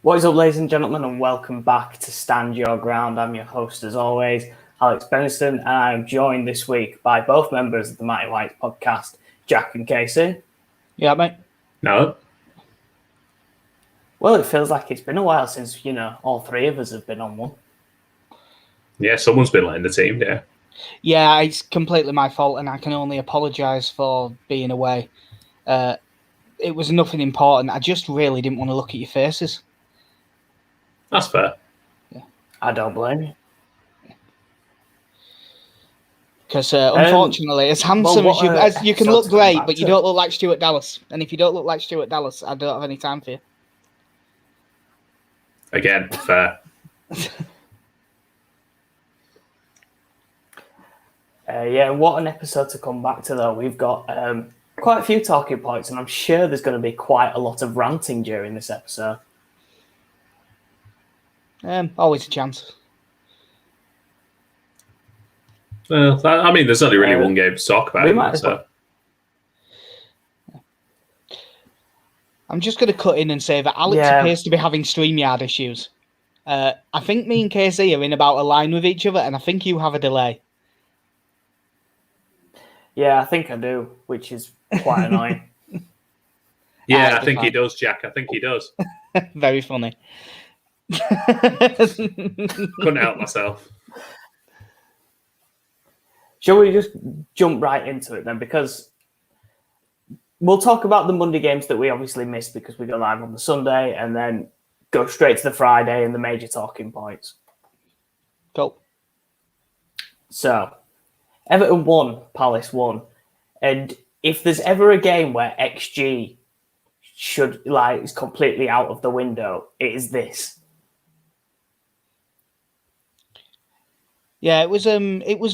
What is up, ladies and gentlemen, and welcome back to Stand Your Ground. I'm your host, as always, Alex Benniston, and I'm joined this week by both members of the Mighty Whites podcast, Jack and Casey. Yeah, mate. No. Well, it feels like it's been a while since, all three of us have been on one. Yeah, someone's been letting the team down. Yeah, it's completely my fault, and I can only apologise for being away. It was nothing important. I just really didn't want to look at your faces. That's fair. Yeah. I don't blame you. Because unfortunately, as handsome as you can look great, but you don't look like Stuart Dallas. And if you don't look like Stuart Dallas, I don't have any time for you. Again, fair. What an episode to come back to, though. We've got quite a few talking points, and I'm sure there's going to be quite a lot of ranting during this episode. Always a chance. Well, I mean, there's only really one game to talk about. I'm just going to cut in and say that Alex appears to be having StreamYard issues. I think me and Casey are in about a line with each other, and I think you have a delay. Yeah, I think I do, which is quite annoying. Yeah, I think he does, Jack. I think he does. Very funny. Couldn't help myself. Shall we just jump right into it then? Because we'll talk about the Monday games that we obviously missed because we go live on the Sunday, and then go straight to the Friday and the major talking points. Cool. So, Everton won, Palace won. And if there's ever a game where XG is completely out of the window, it is this. Yeah, it was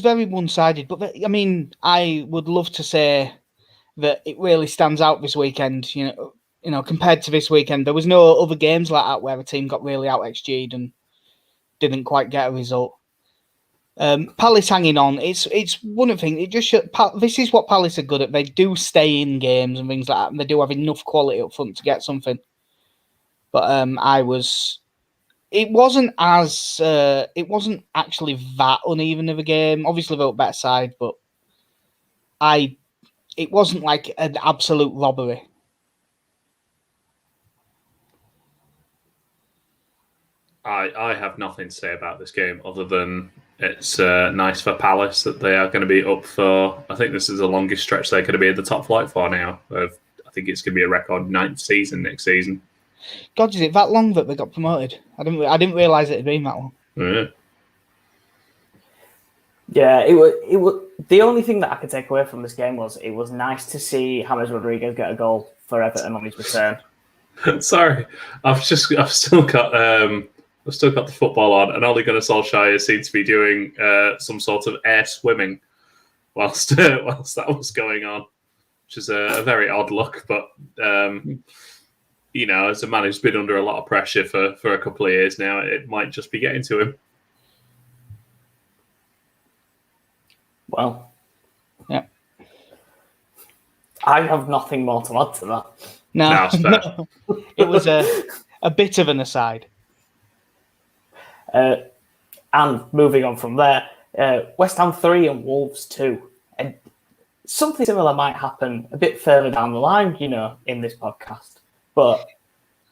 very one-sided, but I mean, I would love to say that it really stands out this weekend. You know, compared to this weekend, there was no other games like that where a team got really out XG'd and didn't quite get a result. Palace hanging on. It's one of the things. It just this is what Palace are good at. They do stay in games and things like that, and they do have enough quality up front to get something. But It wasn't actually that uneven of a game. Obviously, they were better side, but it wasn't like an absolute robbery. I have nothing to say about this game other than it's nice for Palace that they are going to be up for. I think this is the longest stretch they're going to be in the top flight for now. I think it's going to be a record 9th season next season. God, is it that long that they got promoted? I didn't realise it had been that long. Yeah, it was the only thing that I could take away from this game was it was nice to see James Rodriguez get a goal for Everton on his return. Sorry, I've still got the football on, and Ole Gunnar Solskjaer seems to be doing some sort of air swimming whilst that was going on, which is a very odd look, but. As a man who's been under a lot of pressure for a couple of years now, it might just be getting to him. Well, yeah. I have nothing more to add to that. No, no. It was a bit of an aside. And moving on from there, West Ham 3 and Wolves 2. And something similar might happen a bit further down the line, in this podcast. But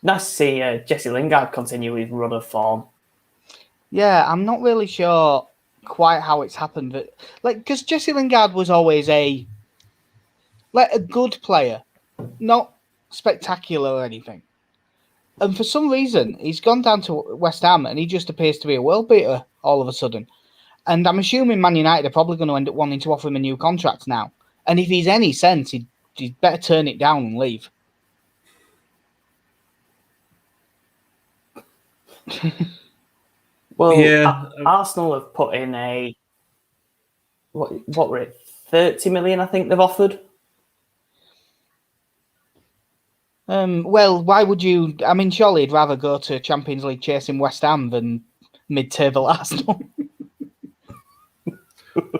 nice to see Jesse Lingard continue his run of form. Yeah, I'm not really sure quite how it's happened, but because Jesse Lingard was always a good player, not spectacular or anything. And for some reason, he's gone down to West Ham and he just appears to be a world beater all of a sudden. And I'm assuming Man United are probably going to end up wanting to offer him a new contract now. And if he's any sense, he'd better turn it down and leave. Well, yeah. Arsenal have put in a what were it, 30 million? I think they've offered. Well, why would you? I mean, surely you'd rather go to Champions League chasing West Ham than mid-table Arsenal.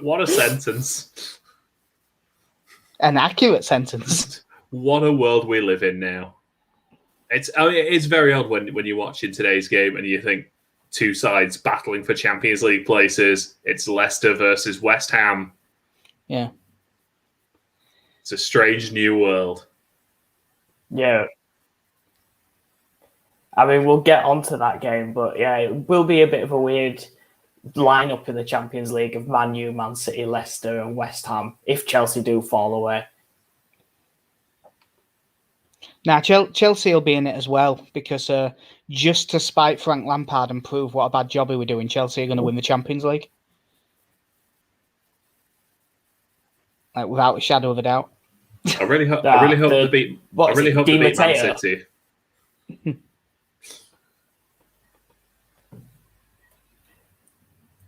What a sentence! An accurate sentence. What a world we live in now. It's very odd when you watch in today's game and you think two sides battling for Champions League places. It's Leicester versus West Ham. Yeah. It's a strange new world. Yeah. I mean, we'll get onto that game, but yeah, it will be a bit of a weird lineup in the Champions League of Man U, Man City, Leicester, and West Ham if Chelsea do fall away. Now, Chelsea will be in it as well because just to spite Frank Lampard and prove what a bad job he was doing, Chelsea are going to win the Champions League. Like, without a shadow of a doubt. I really hope they beat. I really hope they beat Man City.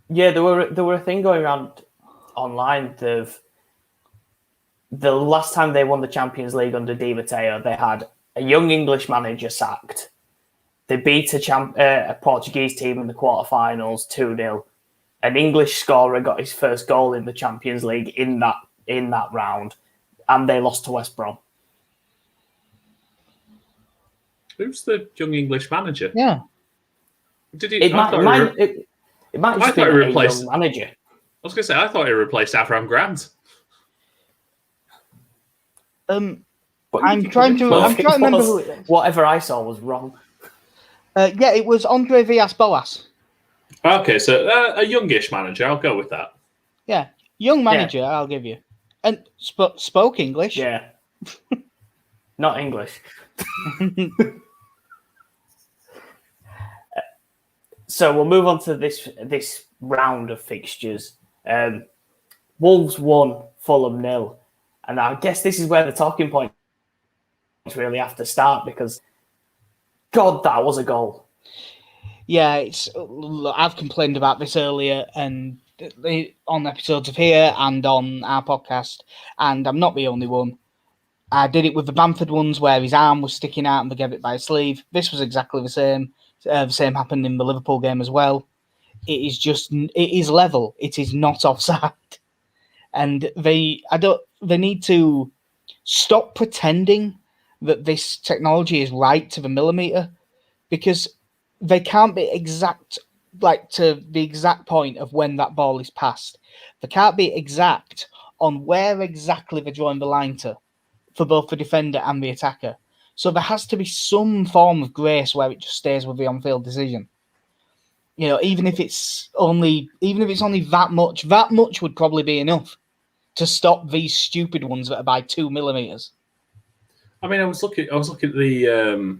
Yeah, there were a thing going around online of the last time they won the Champions League under Di Matteo, they had a young English manager sacked. They beat a Portuguese team in the quarterfinals 2-0. An English scorer got his first goal in the Champions League in that round, and they lost to West Brom. Who's the young English manager? Yeah, Did he? It might just be a young manager. I was going to say I thought he replaced Avram Grant. I'm trying to remember who it is. Whatever I saw was wrong. Yeah, it was Andre Villas-Boas. Okay, so a youngish manager. I'll go with that. Yeah, young manager. Yeah. I'll give you. And spoke English. Yeah, not English. So we'll move on to this round of fixtures. Wolves 1, Fulham 0. And I guess this is where the talking points really have to start because, God, that was a goal. Yeah, I've complained about this earlier and on episodes of here and on our podcast, and I'm not the only one. I did it with the Bamford ones where his arm was sticking out and they gave it by a sleeve. This was exactly the same. The same happened in the Liverpool game as well. It is level. It is not offside. And they need to stop pretending that this technology is right to the millimeter, because they can't be exact, like to the exact point of when that ball is passed. They can't be exact on where exactly they're drawing the line to for both the defender and the attacker. So there has to be some form of grace where it just stays with the on-field decision. You know, even if it's only that much would probably be enough to stop these stupid ones that are by 2 millimeters. I mean, I was looking at the,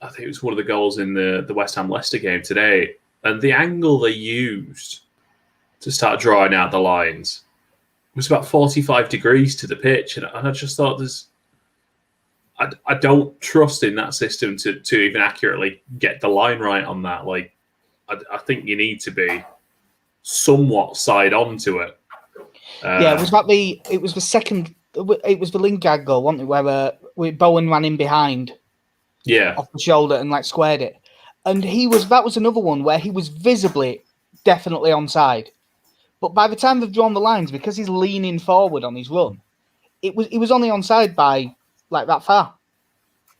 I think it was one of the goals in the West Ham Leicester game today, and the angle they used to start drawing out the lines was about 45 degrees to the pitch, and I just thought I don't trust in that system to even accurately get the line right on that. Like, I think you need to be somewhat side on to it. Yeah, it was the Lingard goal, wasn't it, where Bowen ran in behind, off the shoulder and like squared it, and that was another one where he was visibly definitely onside, but by the time they've drawn the lines, because he's leaning forward on his run, he was only onside by like that far,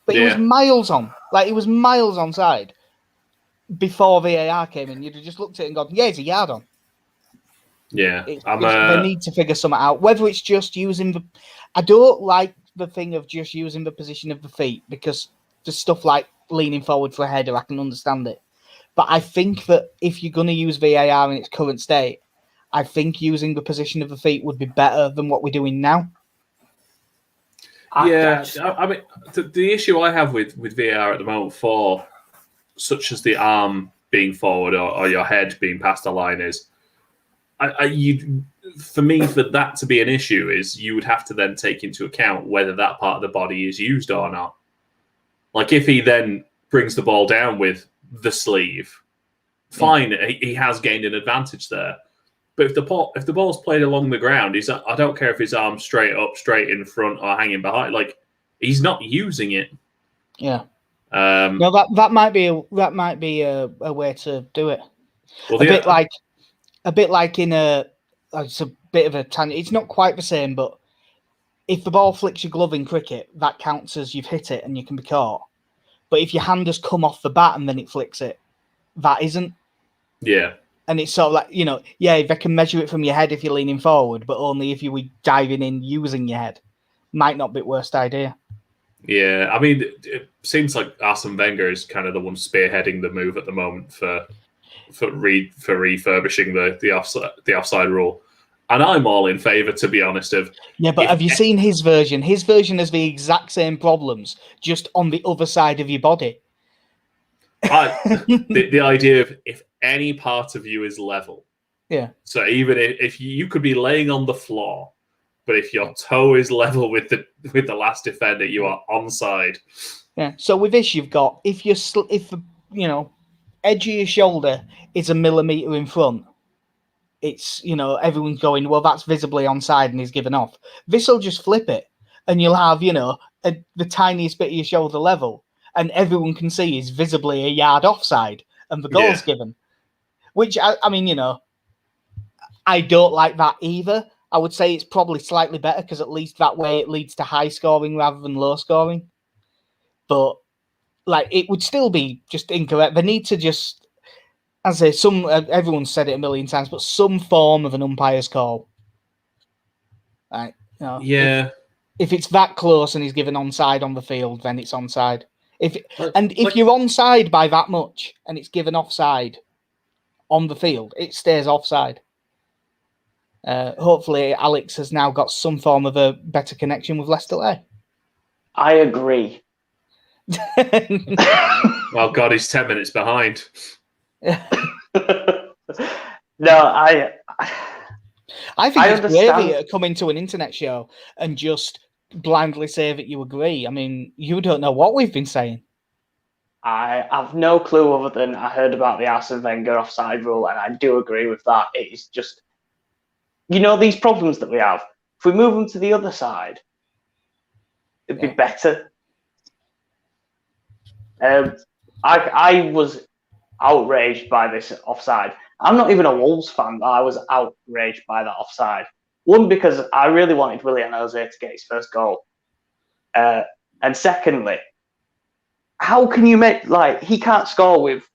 but he was miles onside before VAR came in. You'd have just looked at it and gone, yeah, he's a yard on. Yeah, they need to figure something out. Whether it's just using the... I don't like the thing of just using the position of the feet, because there's stuff like leaning forward for a header, I can understand it. But I think that if you're going to use VAR in its current state, I think using the position of the feet would be better than what we're doing now. I mean, the issue I have with VAR at the moment for such as the arm being forward or your head being past the line is, for me, for that to be an issue, is you would have to then take into account whether that part of the body is used or not. Like, if he then brings the ball down with the sleeve, fine, he has gained an advantage there. But if the ball's played along the ground, I don't care if his arm's straight up, straight in front, or hanging behind. Like, he's not using it. Yeah. No, that might be a way to do it. Well, a bit like in it's a bit of a tangent. It's not quite the same, but if the ball flicks your glove in cricket, that counts as you've hit it and you can be caught. But if your hand has come off the bat and then it flicks it, that isn't. Yeah. And it's sort of like, they can measure it from your head if you're leaning forward, but only if you were diving in using your head. Might not be the worst idea. Yeah, I mean, it seems like Arsene Wenger is kind of the one spearheading the move at the moment for refurbishing the offside rule, and I'm all in favour, to be honest. But have you seen his version? His version has the exact same problems, just on the other side of your body. The idea of if any part of you is level. Yeah. So even if you could be laying on the floor, but if your toe is level with the last defender, you are onside. Yeah. So with this, you've got if the edge of your shoulder is a millimetre in front, it's everyone's going, well, that's visibly onside and he's given off. This will just flip it, and you'll have the tiniest bit of your shoulder level, and everyone can see is visibly a yard offside, and the goal's given. Which I mean, I don't like that either. I would say it's probably slightly better because at least that way it leads to high scoring rather than low scoring. But it would still be just incorrect. They need to just, as I say, everyone's said it a million times, but some form of an umpire's call. Right? Yeah. If it's that close and he's given onside on the field, then it's onside. If you're onside by that much and it's given offside on the field, it stays offside. Hopefully, Alex has now got some form of a better connection with Leicester. I agree. Oh God, he's 10 minutes behind. No, I think it's great to come into an internet show and just blindly say that you agree. I mean, you don't know what we've been saying. I have no clue other than I heard about the Arsene Wenger offside rule, and I do agree with that. It is just, these problems that we have. If we move them to the other side, it'd be better. I was outraged by this offside. I'm not even a Wolves fan, but I was outraged by that offside. One, because I really wanted Willian Jose to get his first goal. And secondly, how can you make, he can't score with,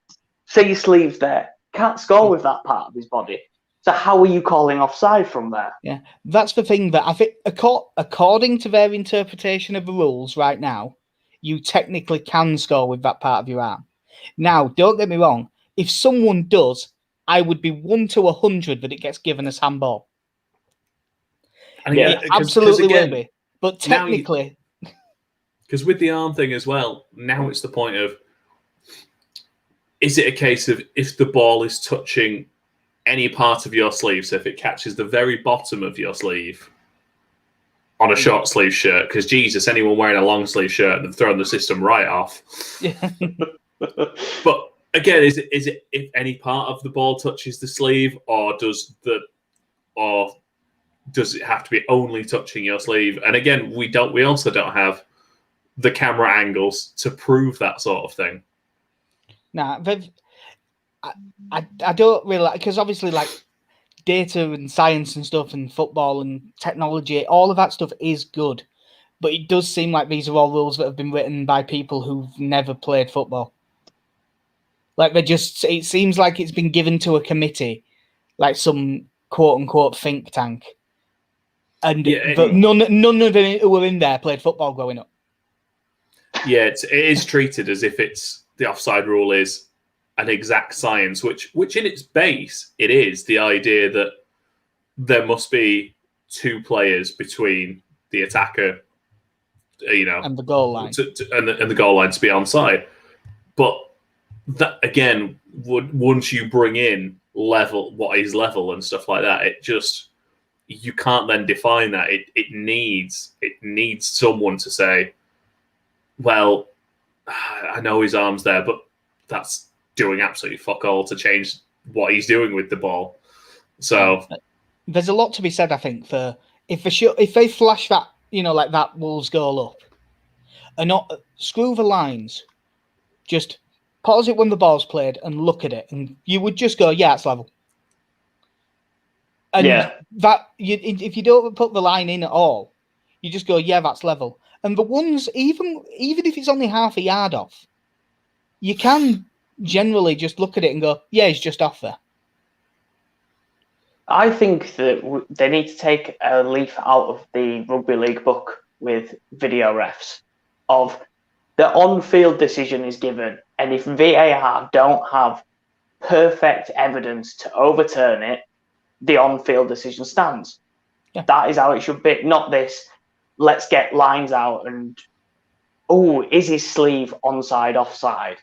say, your sleeves there, can't score with that part of his body. So how are you calling offside from there? Yeah, that's the thing that I think, according to their interpretation of the rules right now, you technically can score with that part of your arm. Now, don't get me wrong, if someone does, I would be 1 to 100 that it gets given as handball. It absolutely will be. But technically... Because with the arm thing as well, now it's the point of, is it a case of if the ball is touching any part of your sleeve, so if it catches the very bottom of your sleeve on a short sleeve shirt, because Jesus, anyone wearing a long sleeve shirt and thrown the system right off. Yeah. But again, is it if any part of the ball touches the sleeve, or does it have to be only touching your sleeve? And again, we also don't have the camera angles to prove that sort of thing. Nah, I don't really, because obviously data and science and stuff and football and technology, all of that stuff is good. But it does seem like these are all rules that have been written by people who've never played football. It seems like it's been given to a committee, like some quote unquote think tank. But none of them who were in there played football growing up. Yeah, it is treated as if it's the offside rule is an exact science, which in its base, it is the idea that there must be two players between the attacker, and the goal line, and the goal line to be onside. But that again, once you bring in what is level and stuff like that, you can't then define that. It needs someone to say, well, I know his arm's there, but that's doing absolutely fuck all to change what he's doing with the ball. So there's a lot to be said, I think, for if they flash that, like that Wolves goal up, and not screw the lines, just pause it when the ball's played and look at it, and you would just go, yeah, it's level. And if you don't put the line in at all, you just go, yeah, that's level. And the ones, even if it's only half a yard off, you can generally just look at it and go, yeah, he's just off there. I think that they need to take a leaf out of the rugby league book with video refs of the on-field decision is given, and if VAR don't have perfect evidence to overturn it, the on-field decision stands. Yeah. That is how it should be. Not this, let's get lines out and, is his sleeve onside, offside?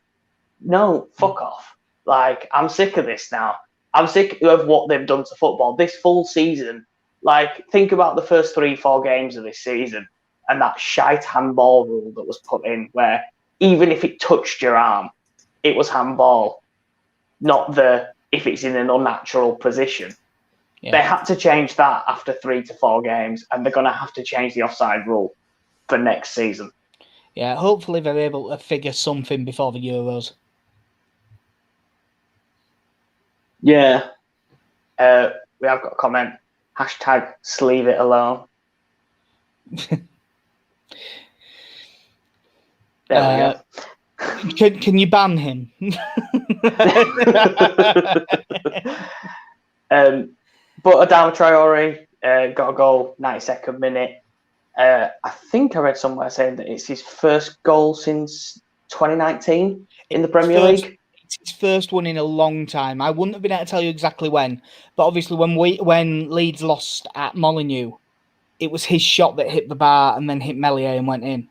No, fuck off. Like, I'm sick of this now. I'm sick of what they've done to football. This full season, like, think about the first 3-4 games of this season and that shite handball rule that was put in where even if it touched your arm, it was handball, not if it's in an unnatural position. Yeah. They had to change that after 3 to 4 games, and they're going to have to change the offside rule for next season. Yeah, hopefully they're able to figure something before the Euros. Yeah. We have got a comment. #sleeve it alone. There we go. Can you ban him? But Adama Traore got a goal, 92nd minute. I think I read somewhere saying that it's his first goal since 2019 in the Premier League. It's his first one in a long time. I wouldn't have been able to tell you exactly when, but obviously when Leeds lost at Molineux, it was his shot that hit the bar and then hit Meslier and went in.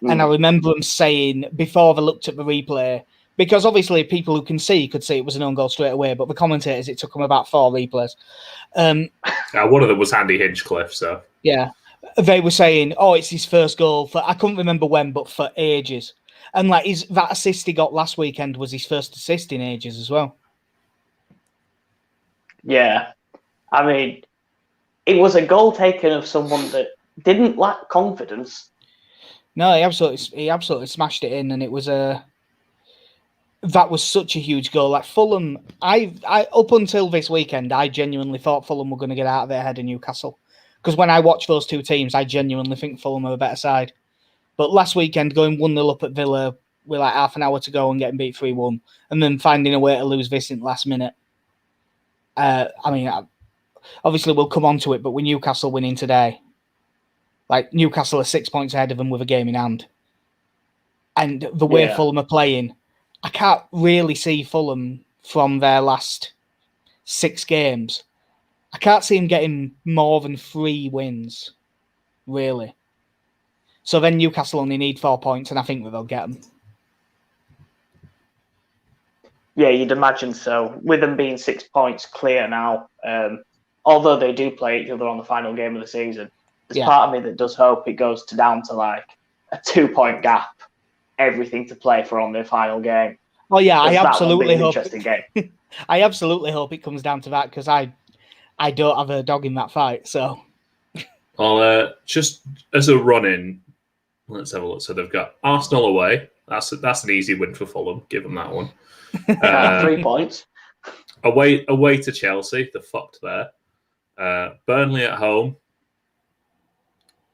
And I remember him saying, before they looked at the replay, because obviously people who can see could see it was an own goal straight away, but the commentators, it took them about 4 replays. One of them was Andy Hinchcliffe, so. Yeah. They were saying, it's his first goal for, I couldn't remember when, but for ages. And like that assist he got last weekend was his first assist in ages as well. Yeah. I mean, it was a goal taken of someone that didn't lack confidence. No, he absolutely smashed it in, and it was that was such a huge goal. Like Fulham, I up until this weekend, I genuinely thought Fulham were going to get out of there ahead of Newcastle. Because when I watch those two teams, I genuinely think Fulham are a better side. But last weekend, going 1-0 up at Villa with like half an hour to go and getting beat 3-1, and then finding a way to lose this in the last minute. Obviously we'll come on to it, but with Newcastle winning today, like Newcastle are 6 points ahead of them with a game in hand. And the way Fulham are playing, I can't really see Fulham from their last 6 games. I can't see them getting more than 3 wins, really. So then Newcastle only need 4 points, and I think that they'll get them. Yeah, you'd imagine so. With them being 6 points clear now, although they do play each other on the final game of the season, there's part of me that does hope it goes down to like a 2-point gap, everything to play for on their final game. Oh yeah, I absolutely hope. Interesting game. I absolutely hope it comes down to that because I don't have a dog in that fight. So, well, just as a run-in, let's have a look. So they've got Arsenal away. That's an easy win for Fulham. Give them that one. 3 points. Away to Chelsea. They're fucked there. Burnley at home.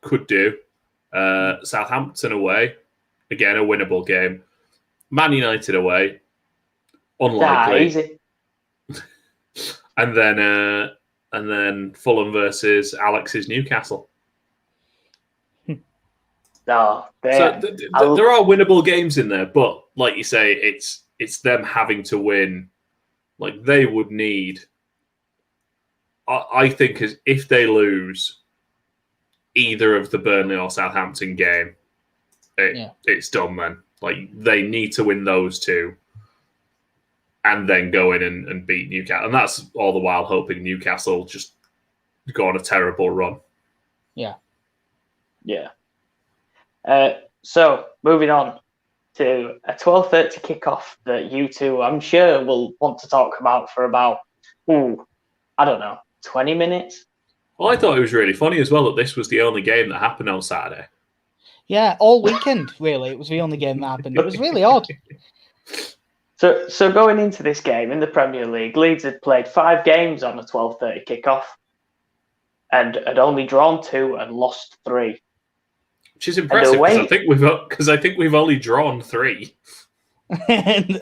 Could do. Southampton away. Again, a winnable game. Man United away. Unlikely. Easy. And then Fulham versus Alex's Newcastle. No, there are winnable games in there, but like you say, it's them having to win. Like they would need. I think if they lose either of the Burnley or Southampton game, it's done then. Like they need to win those 2 and then go in and beat Newcastle. And that's all the while hoping Newcastle just go on a terrible run. Yeah. Yeah. So moving on to a 12:30 kickoff that you two, I'm sure, will want to talk about for about, 20 minutes. Well, I thought it was really funny as well that this was the only game that happened on Saturday. Yeah, all weekend, really. It was the only game that happened. It was really odd. So going into this game in the Premier League, Leeds had played 5 games on a 12:30 kickoff and had only drawn 2 and lost 3. Which is impressive because I think we've only drawn 3. And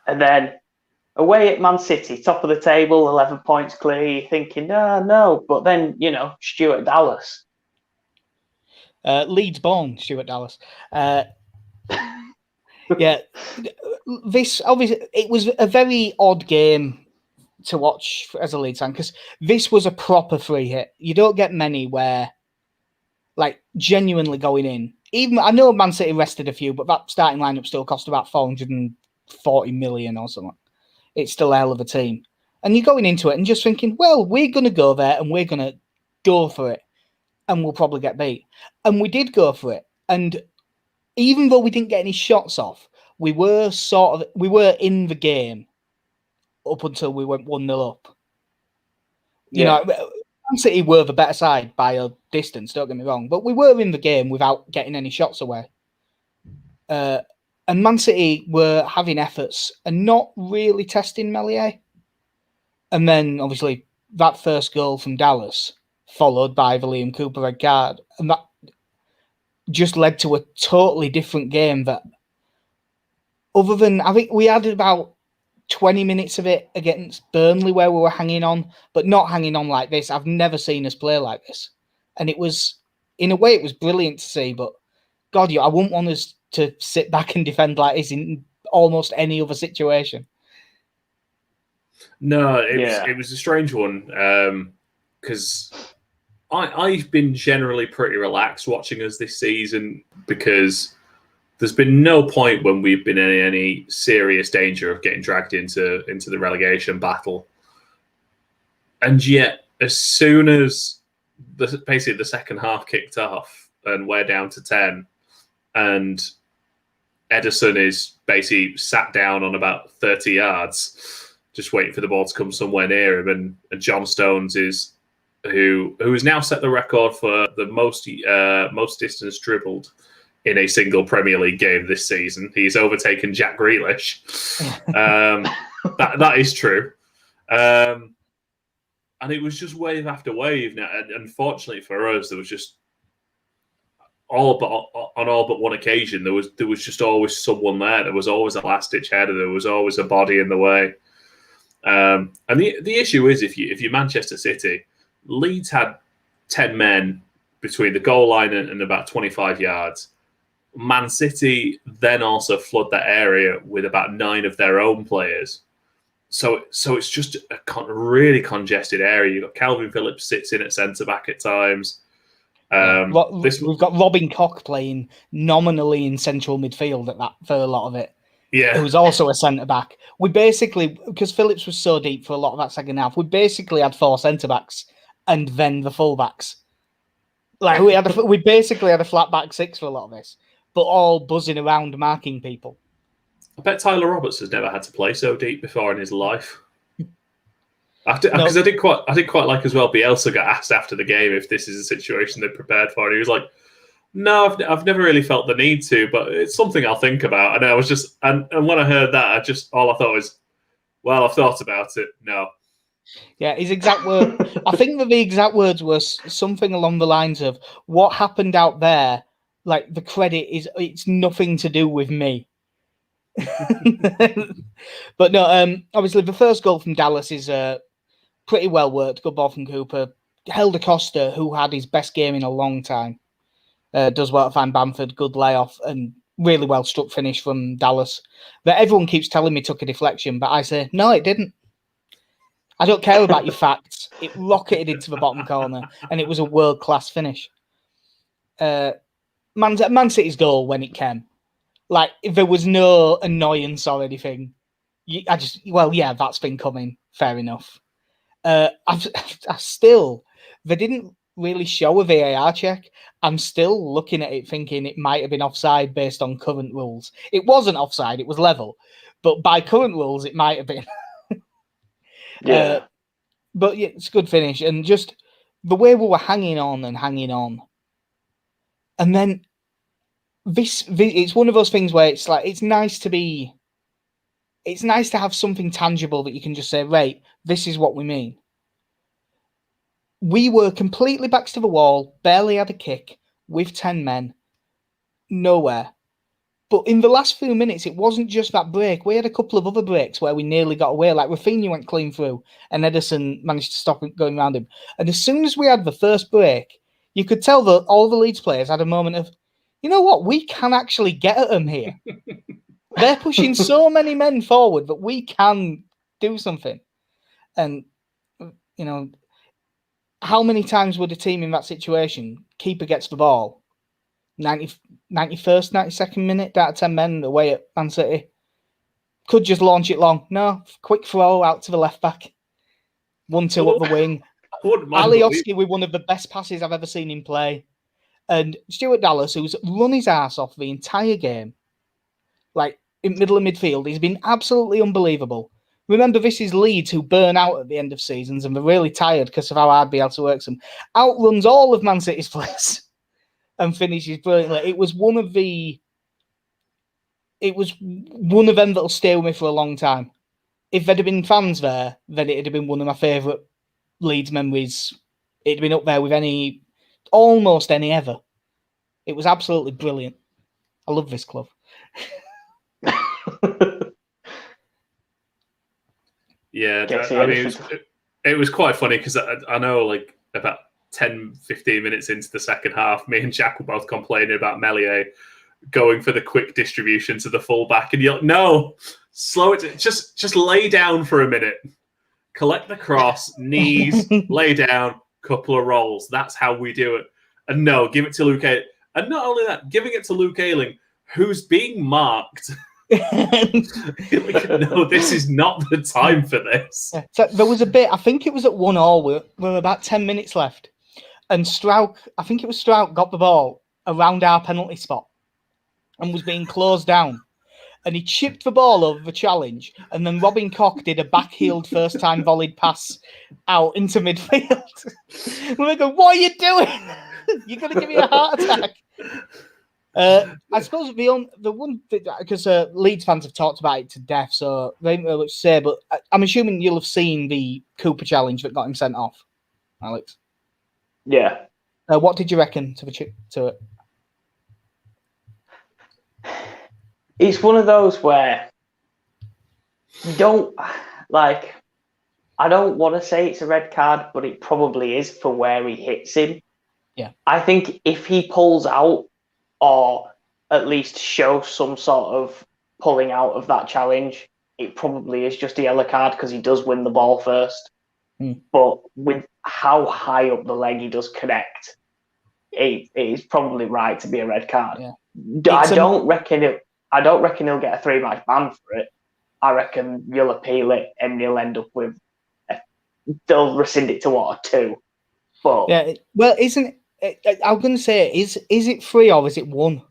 then away at Man City, top of the table, 11 points clear. You're thinking, no. But then, Stuart Dallas. Leeds born Stuart Dallas. Yeah, this obviously it was a very odd game to watch as a Leeds fan because this was a proper free hit. You don't get many where, like, genuinely going in. Even I know Man City rested a few, but that starting lineup still cost about 440 million or something. It's still a hell of a team, and you're going into it and just thinking, well, we're going to go there and we're going to go for it, and we'll probably get beat. And we did go for it, and even though we didn't get any shots off, we were in the game up until we went 1-0 up. You know, Man City were the better side by a distance, don't get me wrong, but we were in the game without getting any shots away. And Man City were having efforts and not really testing Meslier. And then, obviously, that first goal from Dallas, followed by the Liam Cooper red card, and that just led to a totally different game that, other than, I think we had about 20 minutes of it against Burnley where we were hanging on, but not hanging on like this. I've never seen us play like this. And it was, in a way, it was brilliant to see, but God, I wouldn't want us to sit back and defend like this in almost any other situation. No, it was a strange one because I've been generally pretty relaxed watching us this season because there's been no point when we've been in any serious danger of getting dragged into the relegation battle. And yet, as soon as basically the second half kicked off and we're down to 10 and Ederson is basically sat down on about 30 yards, just waiting for the ball to come somewhere near him, and John Stones is who has now set the record for the most distance dribbled in a single Premier League game this season. He's overtaken Jack Grealish. That is true. And it was just wave after wave. Now, and unfortunately for us, there was just on all but one occasion, there was just always someone there. There was always a last-ditch header. There was always a body in the way. And the issue is, if you're Manchester City, Leeds had 10 men between the goal line and about 25 yards. Man City then also flood that area with about 9 of their own players. So it's just a really congested area. You've got Calvin Phillips sits in at centre-back at times. We've got Robin Koch playing nominally in central midfield for a lot of it. Yeah. Who's also a centre-back. We basically, because Phillips was so deep for a lot of that second half, we basically had 4 centre-backs and then the full-backs. Like, we basically had a flat-back 6 for a lot of this, but all buzzing around marking people. I bet Tyler Roberts has never had to play so deep before in his life. Because I did quite like as well. Bielsa got asked after the game if this is a situation they're prepared for, and he was like, "No, I've never really felt the need to, but it's something I'll think about." And I was just, and when I heard that, all I thought was, "Well, I've thought about it." No. Yeah, his exact word. I think that the exact words were something along the lines of, "What happened out there, like the credit it's nothing to do with me." But no, obviously the first goal from Dallas is pretty well worked. Good ball from Cooper. Helder Costa, who had his best game in a long time, does well to find Bamford. Good layoff and really well struck finish from Dallas. But everyone keeps telling me it took a deflection, but I say, no, it didn't. I don't care about your facts. It rocketed into the bottom corner, and it was a world-class finish. Man City's goal when it came. Like, if there was no annoyance or anything, that's been coming. Fair enough. I still, they didn't really show a VAR check. I'm still looking at it thinking it might have been offside based on current rules. It wasn't offside, it was level. But by current rules, it might have been. Yeah. But yeah, it's a good finish. And just the way we were hanging on. And then it's one of those things where it's like, it's nice to have something tangible that you can just say, right, this is what we mean. We were completely backs to the wall, barely had a kick with 10 men. nowhere. But in the last few minutes, it wasn't just that break. We had a couple of other breaks where we nearly got away. Like Rafinha went clean through and Ederson managed to stop it going around him. And as soon as we had the first break, you could tell that all the Leeds players had a moment of, you know what, we can actually get at them here. They're pushing so many men forward that we can do something. And, you know, how many times would a team in that situation, keeper gets the ball, 91st, 92nd minute, out of 10 men away at Man City. Could just launch it long. No, quick throw out to the left back. 1-2 up the wing. Alioski with one of the best passes I've ever seen him play. And Stuart Dallas, who's run his ass off the entire game, like in middle of midfield, he's been absolutely unbelievable. Remember, this is Leeds who burn out at the end of seasons and they're really tired because of how hard Bielsa works them. Outruns all of Man City's players. And finishes brilliantly. It was one of them that'll stay with me for a long time. If there'd have been fans there, then it'd have been one of my favourite Leeds memories. It'd been up there with almost any ever. It was absolutely brilliant. I love this club. Yeah, I mean, it was quite funny because I know, like, about 10, 15 minutes into the second half, me and Jack were both complaining about Meslier going for the quick distribution to the fullback, and you're like, no, slow it. Just lay down for a minute, collect the cross, knees, lay down, couple of rolls. That's how we do it. And no, give it to Luke Ayling. And not only that, giving it to Luke Ayling, who's being marked. Like, no, this is not the time for this. So there was a bit, I think it was at 1-1, we're about 10 minutes left. And Strauch, I think it was Strauch, got the ball around our penalty spot and was being closed down. And he chipped the ball over the challenge. And then Robin Koch did a backheeled first-time volleyed pass out into midfield. We're going, what are you doing? You're going to give me a heart attack. I suppose the one thing, because Leeds fans have talked about it to death, so they don't know what to say, but I'm assuming you'll have seen the Cooper challenge that got him sent off, Alex. Yeah. What did you reckon to it? It's one of those where you don't, like, I don't want to say it's a red card, but it probably is for where he hits him. Yeah. I think if he pulls out or at least shows some sort of pulling out of that challenge, it probably is just a yellow card because he does win the ball first. But with how high up the leg he does connect, it is probably right to be a red card. Yeah. I don't reckon he'll get a 3-match ban for it. I reckon you'll appeal it and you'll end up with they'll rescind it to a 2. But yeah, well, isn't it, I'm going to say is it 3 or is it 1?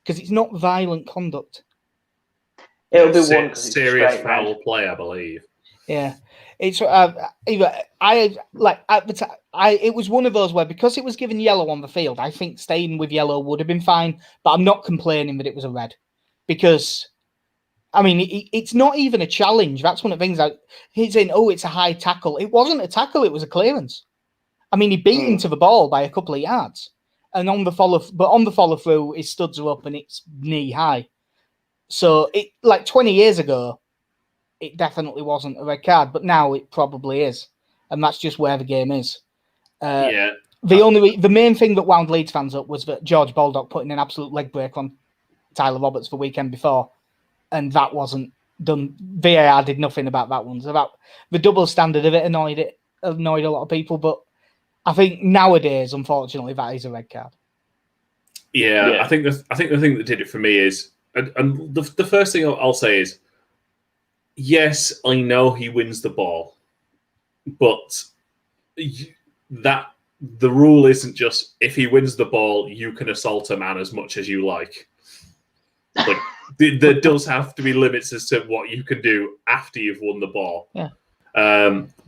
Because it's not violent conduct. It'll be 1 because it's serious foul play, I believe. Yeah. It's it was one of those where because it was given yellow on the field, I think staying with yellow would have been fine, but I'm not complaining that it was a red because I mean it's not even a challenge. That's one of the things that he's saying, oh, it's a high tackle. It wasn't a tackle, it was a clearance. I mean, he beat into the ball by a couple of yards, and on the follow through, his studs are up and it's knee high. So it, like 20 years ago, it definitely wasn't a red card, but now it probably is, and that's just where the game is. Yeah. The main thing that wound Leeds fans up was that George Baldock putting an absolute leg break on Tyler Roberts the weekend before, and that wasn't done. VAR did nothing about that one. So about the double standard of it annoyed a lot of people, but I think nowadays, unfortunately, that is a red card. Yeah. I think the thing that did it for me is, and the first thing I'll say is, yes, I know he wins the ball, but that the rule isn't just if he wins the ball, you can assault a man as much as you like. Like there does have to be limits as to what you can do after you've won the ball. Yeah.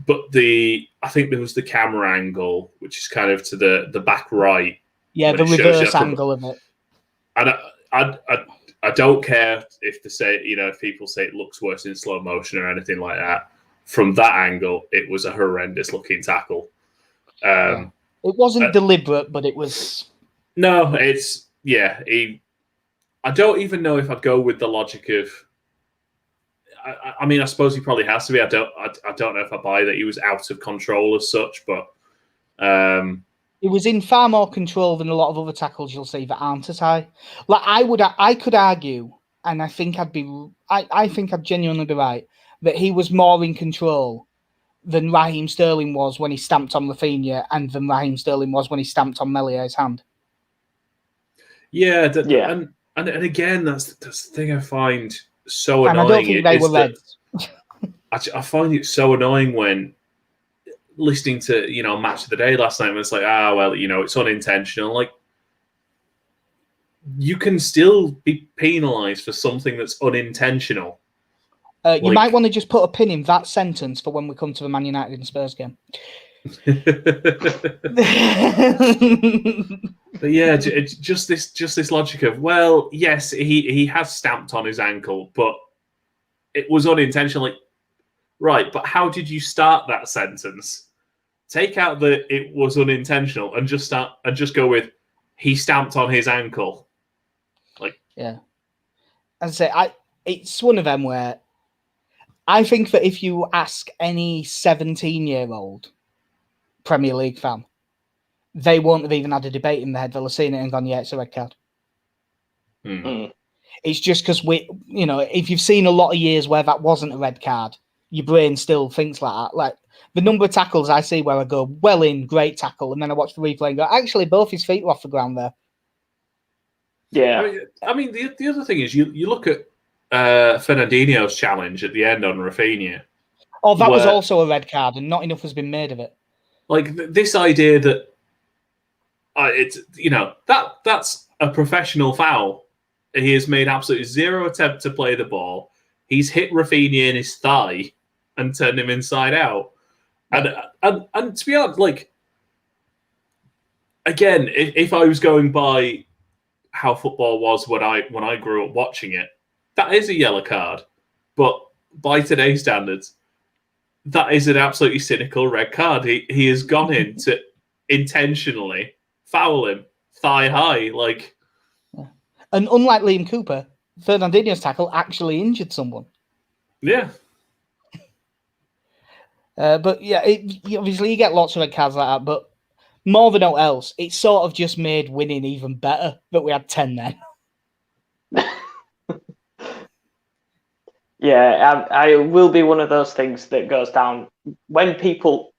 But I think there was the camera angle, which is kind of to the back right. Yeah, the reverse angle of it. And I don't care if if people say it looks worse in slow motion or anything like that. From that angle, it was a horrendous looking tackle. It wasn't deliberate, but it was. No, it's he I don't even know if I'd go with the logic of. I mean, I suppose he probably has to be. I don't know if I buy that he was out of control as such, but he was in far more control than a lot of other tackles you'll see that aren't as high. Like I could argue, and I think I'd genuinely be right, that he was more in control than Raheem Sterling was when he stamped on Rafinha, and than Raheem Sterling was when he stamped on Melier's hand. Yeah, and again, that's the thing I find so annoying. And I don't think they were Reds. I find it so annoying when listening to Match of the Day last night when it's like, well, it's unintentional. Like, you can still be penalised for something that's unintentional. You might want to just put a pin in that sentence for when we come to the Man United and Spurs game. But yeah, it's just this logic of, well, yes, he has stamped on his ankle, but it was unintentional. Like, right, but how did you start that sentence? Take out that it was unintentional and just go with he stamped on his ankle. Like, yeah, as I say, it's one of them where I think that if you ask any 17-year-old Premier League fan, they won't have even had a debate in their head. They'll have seen it and gone, yeah, it's a red card. It's just because if you've seen a lot of years where that wasn't a red card, your brain still thinks like that. Like the number of tackles I see where I go, well in, great tackle, and then I watch the replay and go, actually, both his feet were off the ground there. Yeah. I mean the other thing is you look at Fernandinho's challenge at the end on Rafinha. Oh, that was also a red card, and not enough has been made of it. Like this idea that that's a professional foul. He has made absolutely zero attempt to play the ball. He's hit Rafinha in his thigh and turned him inside out. And to be honest, like, again, if I was going by how football was when I grew up watching it, that is a yellow card. But by today's standards, that is an absolutely cynical red card. He has gone in to intentionally foul him thigh high, like. And unlike Liam Cooper, Fernandinho's tackle actually injured someone. Yeah. But yeah, obviously you get lots of red cards like that, but more than all else, it sort of just made winning even better that we had 10 then. Yeah, I will be one of those things that goes down when people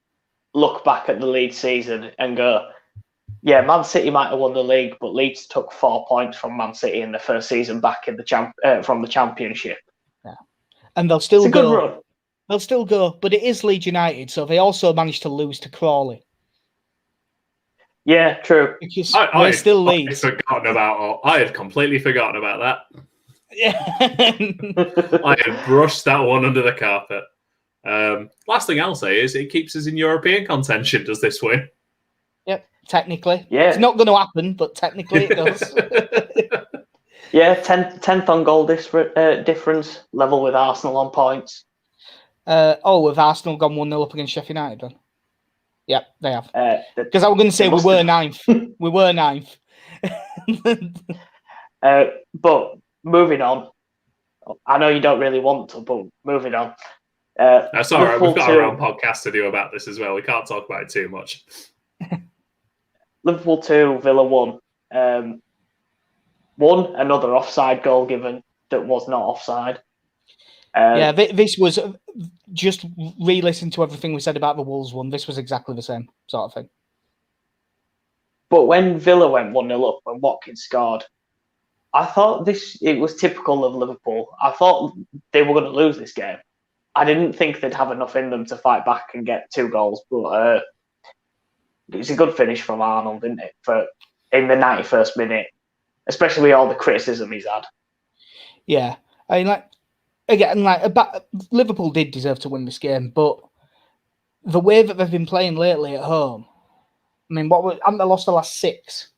look back at the Leeds season and go, yeah, Man City might have won the league, but Leeds took 4 points from Man City in the first season back in the from the Championship. Yeah, and they'll still go. Good run. They'll still go, but it is Leeds United, so they also managed to lose to Crawley. Yeah, true. Because they're still Leeds. I had completely forgotten about that. Yeah. I had brushed that one under the carpet. Last thing I'll say is it keeps us in European contention. Does this win? Yep, technically. Yeah. It's not going to happen, but technically it does. Yeah, 10th on goal difference, level with Arsenal on points. Have Arsenal gone 1-0 up against Sheffield United then? Yep, they have. Because I was going to say we were ninth. We were ninth. But moving on, I know you don't really want to, but moving on. That's all right. We've got our own podcast to do about this as well. We can't talk about it too much. Liverpool 2, Villa 1. One, another offside goal given that was not offside. This was just re-listen to everything we said about the Wolves one. This was exactly the same sort of thing. But when Villa went 1-0 up, when Watkins scored, I thought it was typical of Liverpool. I thought they were going to lose this game. I didn't think they'd have enough in them to fight back and get 2 goals, but it was a good finish from Arnold, didn't it? In the 91st minute, especially with all the criticism he's had. Yeah, I mean, Liverpool did deserve to win this game, but the way that they've been playing lately at home, I mean, haven't they lost the last 6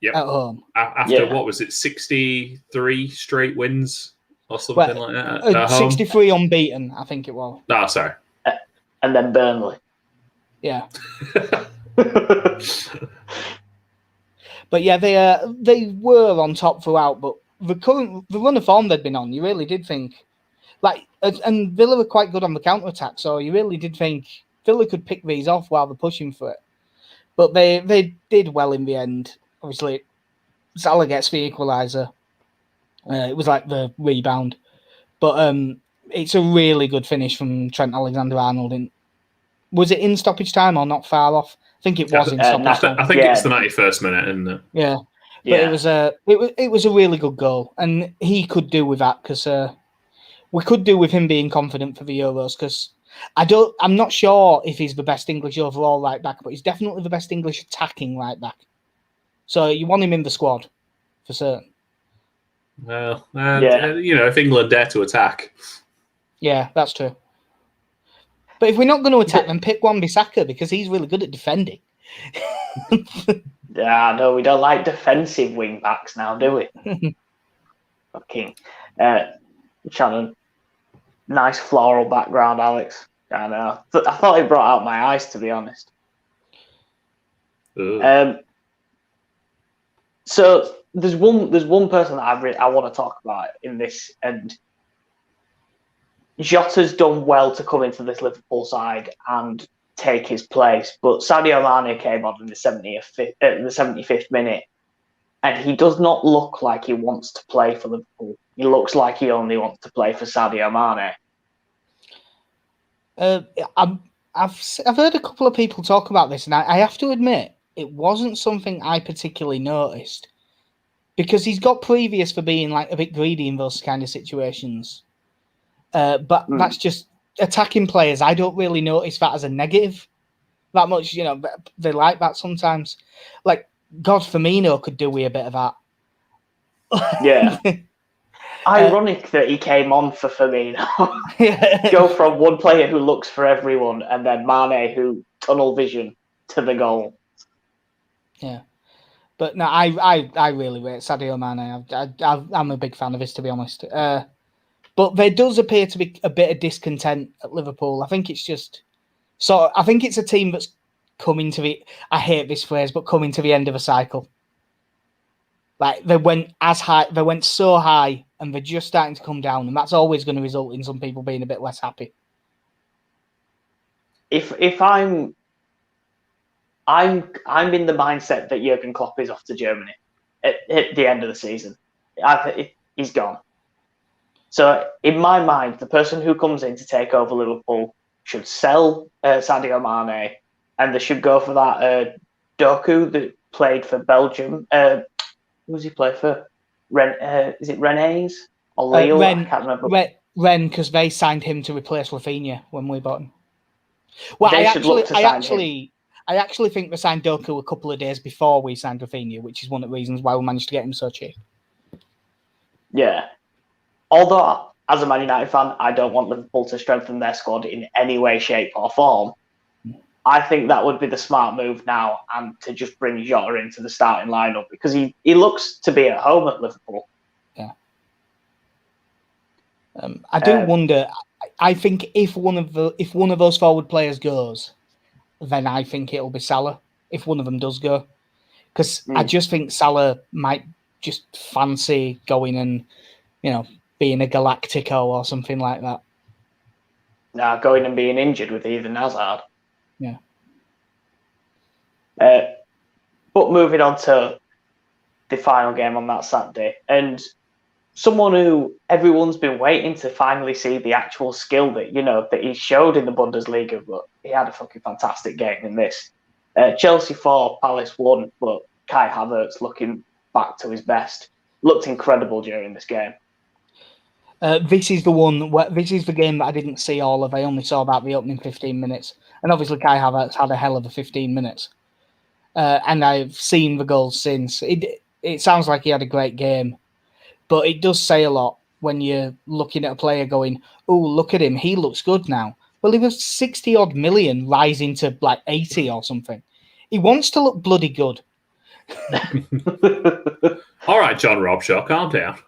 at home? After, what was it, 63 straight wins or something like that? At 63 unbeaten, I think it was. No, sorry. And then Burnley. Yeah. But yeah, they were on top throughout, but the run of form they'd been on, you really did think, and Villa were quite good on the counter attack, so you really did think Villa could pick these off while they're pushing for it. But they did well in the end. Obviously, Salah gets the equaliser. It was like the rebound, but it's a really good finish from Trent Alexander-Arnold. Was it in stoppage time or not far off? I think it was in stoppage time. I think it's the 91st minute, isn't it? Yeah, but it was a really good goal, and he could do with that because we could do with him being confident for the Euros because I'm not sure if he's the best English overall right back, but he's definitely the best English attacking right back. So you want him in the squad for certain. Well, if England dare to attack. Yeah, that's true. But if we're not going to attack, then pick Wan-Bissaka because he's really good at defending. Yeah, no, we don't like defensive wing backs now, do we? Fucking Shannon, nice floral background, Alex. I know. I thought it brought out my eyes, to be honest. So there's one person that I want to talk about in this, and Jota's done well to come into this Liverpool side and take his place, but Sadio Mane came on in the 75th minute, and he does not look like he wants to play for Liverpool. He looks like he only wants to play for Sadio Mane. I've heard a couple of people talk about this, and I have to admit it wasn't something I particularly noticed because he's got previous for being like a bit greedy in those kind of situations. But that's just attacking players. I don't really notice that as a negative that much. You know, they like that sometimes. Like God, Firmino could do with a bit of that. Yeah. Ironic that he came on for Firmino. Go from one player who looks for everyone and then Mane who tunnel vision to the goal. Yeah. But no, I really rate Sadio Mane. I'm a big fan of his, to be honest. But there does appear to be a bit of discontent at Liverpool. I think it's just I think it's a team that's coming to the, I hate this phrase, but coming to the end of a cycle. Like they went so high and they're just starting to come down, and that's always going to result in some people being a bit less happy. If I'm in the mindset that Jurgen Klopp is off to Germany at the end of the season. He's gone. So in my mind, the person who comes in to take over Liverpool should sell Sadio Mane, and they should go for that Doku that played for Belgium. Who does he play for? Is it Rennes or Lille? I can't remember. Rennes, because they signed him to replace Rafinha when we bought him. Well, I actually think they signed Doku a couple of days before we signed Rafinha, which is one of the reasons why we managed to get him so cheap. Yeah. Although, as a Man United fan, I don't want Liverpool to strengthen their squad in any way, shape or form. I think that would be the smart move now, and to just bring Jota into the starting lineup because he looks to be at home at Liverpool. Yeah. I do wonder. I think if one of those forward players goes, then I think it'll be Salah. If one of them does go, because I just think Salah might just fancy going and being a Galactico or something like that. Nah, going and being injured with Eden Hazard. Yeah. But moving on to the final game on that Saturday, and someone who everyone's been waiting to finally see the actual skill that he showed in the Bundesliga, but he had a fucking fantastic game in this. Chelsea 4, Palace 1, but Kai Havertz looking back to his best. Looked incredible during this game. This is the game that I didn't see all of. I only saw about the opening 15 minutes. And obviously Kai Havertz had a hell of a 15 minutes. And I've seen the goals since. It sounds like he had a great game. But it does say a lot when you're looking at a player going, oh, look at him, he looks good now. Well, he was 60 odd million rising to like 80 or something. He wants to look bloody good. All right, John Robshaw, calm down.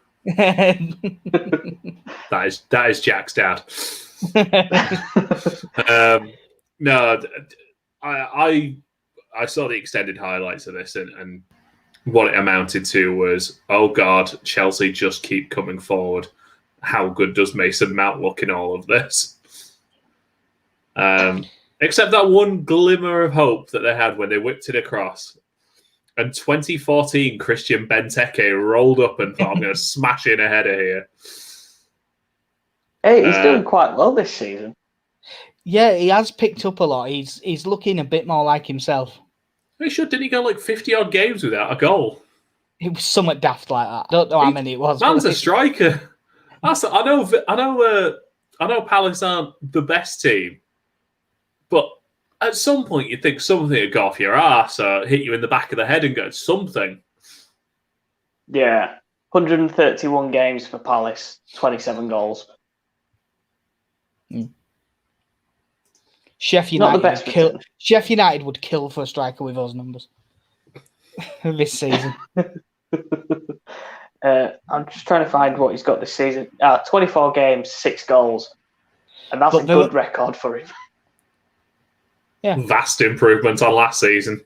That is Jack's dad. No, I saw the extended highlights of this, and what it amounted to was, oh God, Chelsea just keep coming forward. How good does Mason Mount look in all of this? Except that one glimmer of hope that they had when they whipped it across. And 2014 Christian Benteke rolled up and thought, I'm going to smash in a header here. Hey, he's doing quite well this season. Yeah, he has picked up a lot. He's looking a bit more like himself. He should. Didn't he go like 50-odd games without a goal? It was somewhat daft like that. I don't know how many it was. Man's a striker. I know Palace aren't the best team, but at some point you'd think something would go off your arse or hit you in the back of the head and get something. Yeah. 131 games for Palace, 27 goals. Sheffield United would kill for a striker with those numbers this season. I'm just trying to find what he's got this season. 24 games, 6 goals. And that's a good record for him. Yeah. Vast improvement on last season.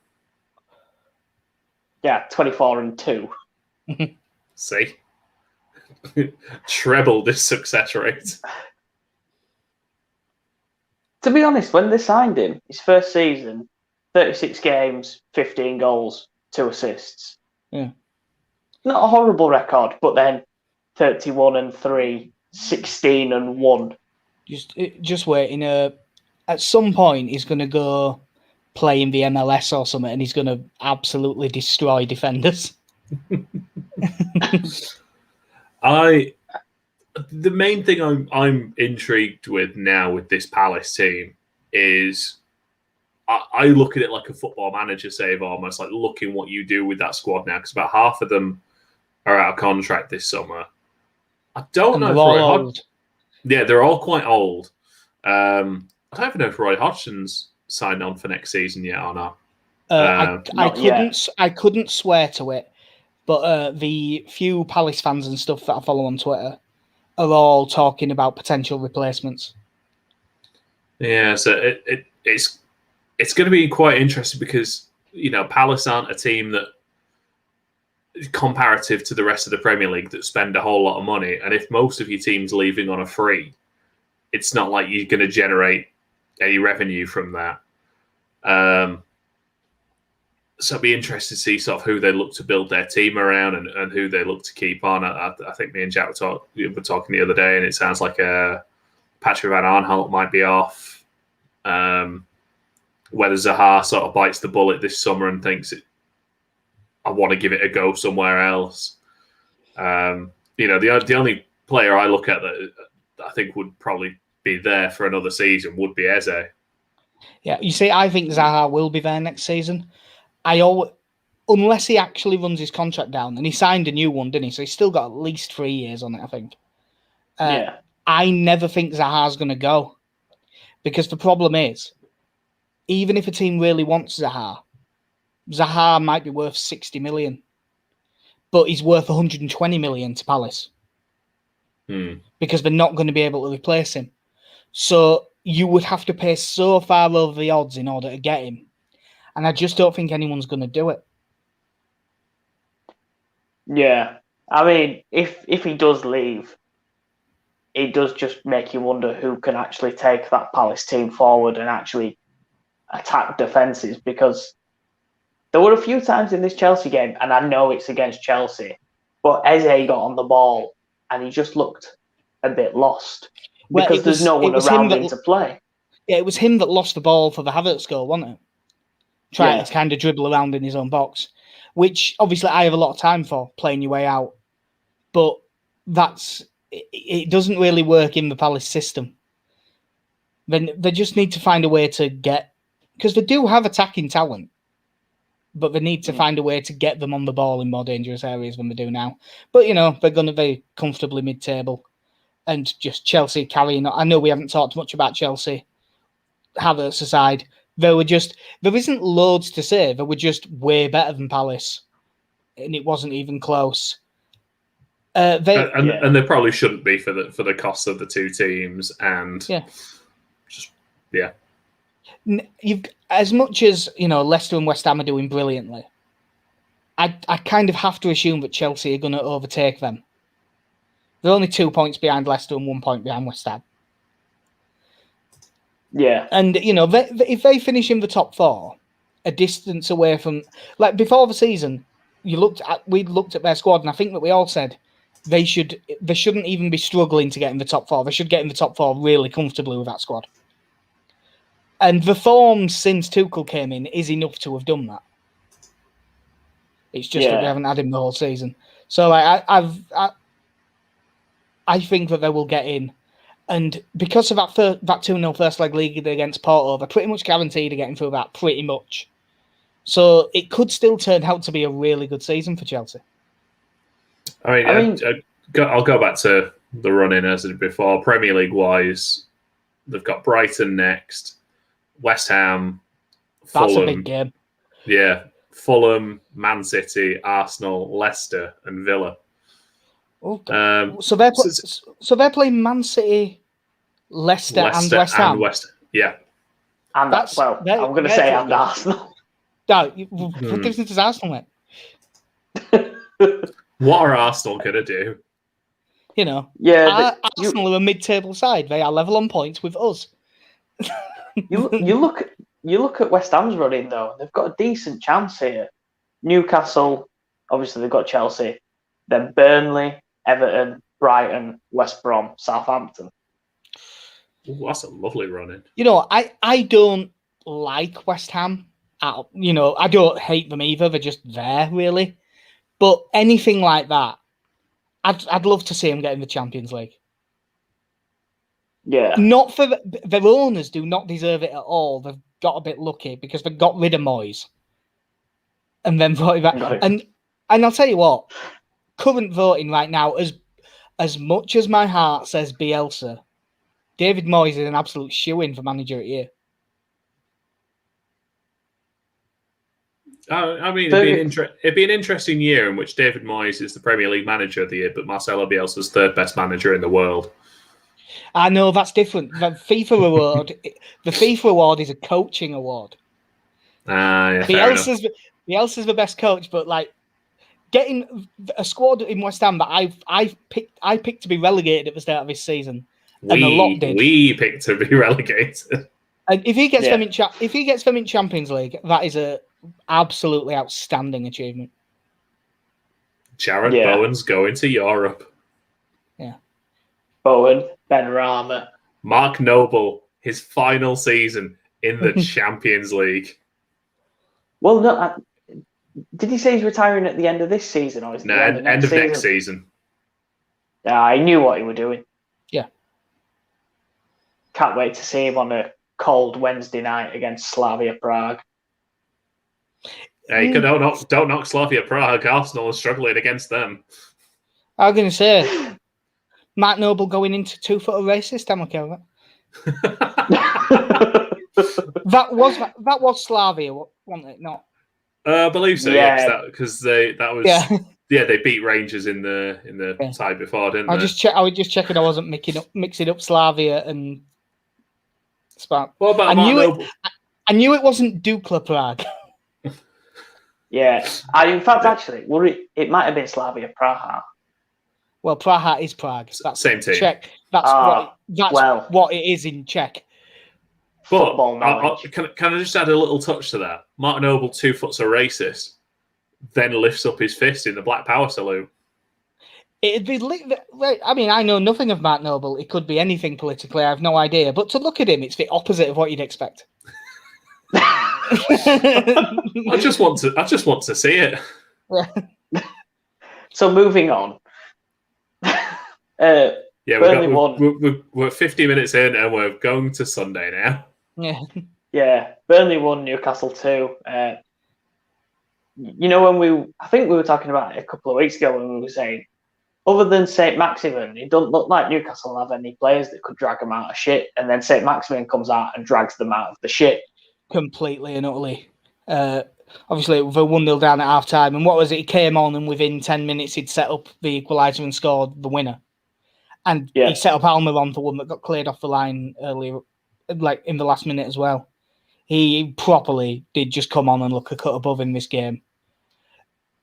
Yeah, 24 and 2. See? Trebled his success rate. To be honest, when they signed him, his first season, 36 games, 15 goals, 2 assists. Yeah. Not a horrible record, but then 31 and 3, 16 and 1. Just waiting. At some point, he's going to go play in the MLS or something, and he's going to absolutely destroy defenders. The main thing I'm intrigued with now with this Palace team is I look at it like a football manager save, almost like looking what you do with that squad now, because about half of them are out of contract this summer. I don't know if Roy Hodgson. Yeah, they're all quite old. I don't even know if Roy Hodgson's signed on for next season yet or not. I couldn't swear to it, but the few Palace fans and stuff that I follow on Twitter are all talking about potential replacements. Yeah, so it's going to be quite interesting because, you know, Palace aren't a team that, comparative to the rest of the Premier League, that spend a whole lot of money. And if most of your team's leaving on a free, it's not like you're going to generate any revenue from that. So it'd be interesting to see sort of who they look to build their team around and who they look to keep on. I think me and Jack were talking the other day, and it sounds like Patrick Van Aanholt might be off. Whether Zaha sort of bites the bullet this summer and thinks I want to give it a go somewhere else. The only player I look at that I think would probably be there for another season would be Eze. Yeah, you see, I think Zaha will be there next season. Unless he actually runs his contract down, and he signed a new one, didn't he? So he's still got at least 3 years on it, I think. I never think Zaha's going to go, because the problem is, even if a team really wants Zaha might be worth 60 million, but he's worth 120 million to Palace because they're not going to be able to replace him. So you would have to pay so far over the odds in order to get him. And I just don't think anyone's going to do it. Yeah. I mean, if he does leave, it does just make you wonder who can actually take that Palace team forward and actually attack defences, because there were a few times in this Chelsea game, and I know it's against Chelsea, but Eze got on the ball and he just looked a bit lost because there's no one around him to play. Yeah, it was him that lost the ball for the Havertz goal, wasn't it? Trying to kind of dribble around in his own box, which obviously I have a lot of time for, playing your way out. But it doesn't really work in the Palace system. Then they just need to find a way to get, because they do have attacking talent, but they need to find a way to get them on the ball in more dangerous areas than they do now. But, you know, they're going to be comfortably mid-table. And just Chelsea carrying on. I know we haven't talked much about Chelsea. Havertz aside, there isn't loads to say. They were just way better than Palace. And it wasn't even close. And they probably shouldn't be for the cost of the two teams. And You've, as much as, you know, Leicester and West Ham are doing brilliantly, I kind of have to assume that Chelsea are going to overtake them. They're only 2 points behind Leicester and 1 point behind West Ham. Yeah. And, if they finish in the top 4, a distance away from... Like, before the season, we looked at their squad, and I think that we all said they shouldn't even be struggling to get in the top 4. They should get in the top 4 really comfortably with that squad. And the form since Tuchel came in is enough to have done that. It's just that we haven't had him the whole season. So I think that they will get in. And because of that 2-0 first leg league against Porto, they're pretty much guaranteed to get through that, pretty much. So it could still turn out to be a really good season for Chelsea. I'll go back to the run-in as I did before. Premier League-wise, they've got Brighton next, West Ham, Fulham. That's a big game. Yeah, Fulham, Man City, Arsenal, Leicester, and Villa. Okay. So they're playing Man City, Leicester and West Ham. Yeah. And I'm going to say and Arsenal. No, what difference does Arsenal make? What are Arsenal going to do? Arsenal are a mid-table side. They are level on points with us. You look at West Ham's running though. They've got a decent chance here. Newcastle, obviously they've got Chelsea, then Burnley, Everton, Brighton, West Brom, Southampton. Ooh, that's a lovely run-in. I don't like West Ham. I don't hate them either. They're just there, really. But anything like that, I'd love to see them get in the Champions League. Yeah. Not for their owners do not deserve it at all. They've got a bit lucky because they got rid of Moyes and then brought it back. Right. And I'll tell you what, current voting right now, as much as my heart says Bielsa, David Moyes is an absolute shoo-in for manager of the year. It'd be an interesting year in which David Moyes is the Premier League manager of the year, but Marcelo Bielsa's third best manager in the world. I know that's different. The FIFA award is a coaching award. Yeah, Bielsa's the best coach, but like getting a squad in West Ham that I picked to be relegated at the start of this season, and a lot did. We picked to be relegated. And if he gets them in Champions League, that is a absolutely outstanding achievement. Jared Bowen's going to Europe. Yeah. Bowen, Benrahma. Mark Noble, his final season in the Champions League. Well, no, did he say he's retiring at the end of this season? Or is it end of next season? Yeah, I knew what he was doing. Yeah. Can't wait to see him on a cold Wednesday night against Slavia Prague. Hey, don't knock Slavia Prague. Arsenal is struggling against them. I was going to say, Mark Noble going into 2 foot of racist. I'm okay with that. that was Slavia, wasn't it? Not. I believe so. Yeah, because they beat Rangers in the tie before, didn't they? I was just checking. I wasn't mixing up Slavia and Spark. What about Mark Noble? I knew it wasn't Dukla Prague. Yeah, in fact, actually, it might have been Slavia Praha. Well, Praha is Prague. That's same team. Czech. That's what it is in Czech. But can I just add a little touch to that? Mark Noble, 2 foot's a racist, then lifts up his fist in the Black Power salute. It'd be. I mean, I know nothing of Mark Noble. It could be anything politically. I have no idea. But to look at him, it's the opposite of what you'd expect. I just want to see it. So moving on. We're 50 minutes in and we're going to Sunday now. Yeah. Burnley 1, Newcastle 2. I think we were talking about it a couple of weeks ago when we were saying, other than St. Maximin, it doesn't look like Newcastle have any players that could drag them out of shit. And then St. Maximin comes out and drags them out of the shit. Completely and utterly. Obviously, they 1-0 down at half time. And what was it? He came on and within 10 minutes, he'd set up the equaliser and scored the winner. And he set up Almiron for one that got cleared off the line earlier, like in the last minute as well. He properly did just come on and look a cut above in this game.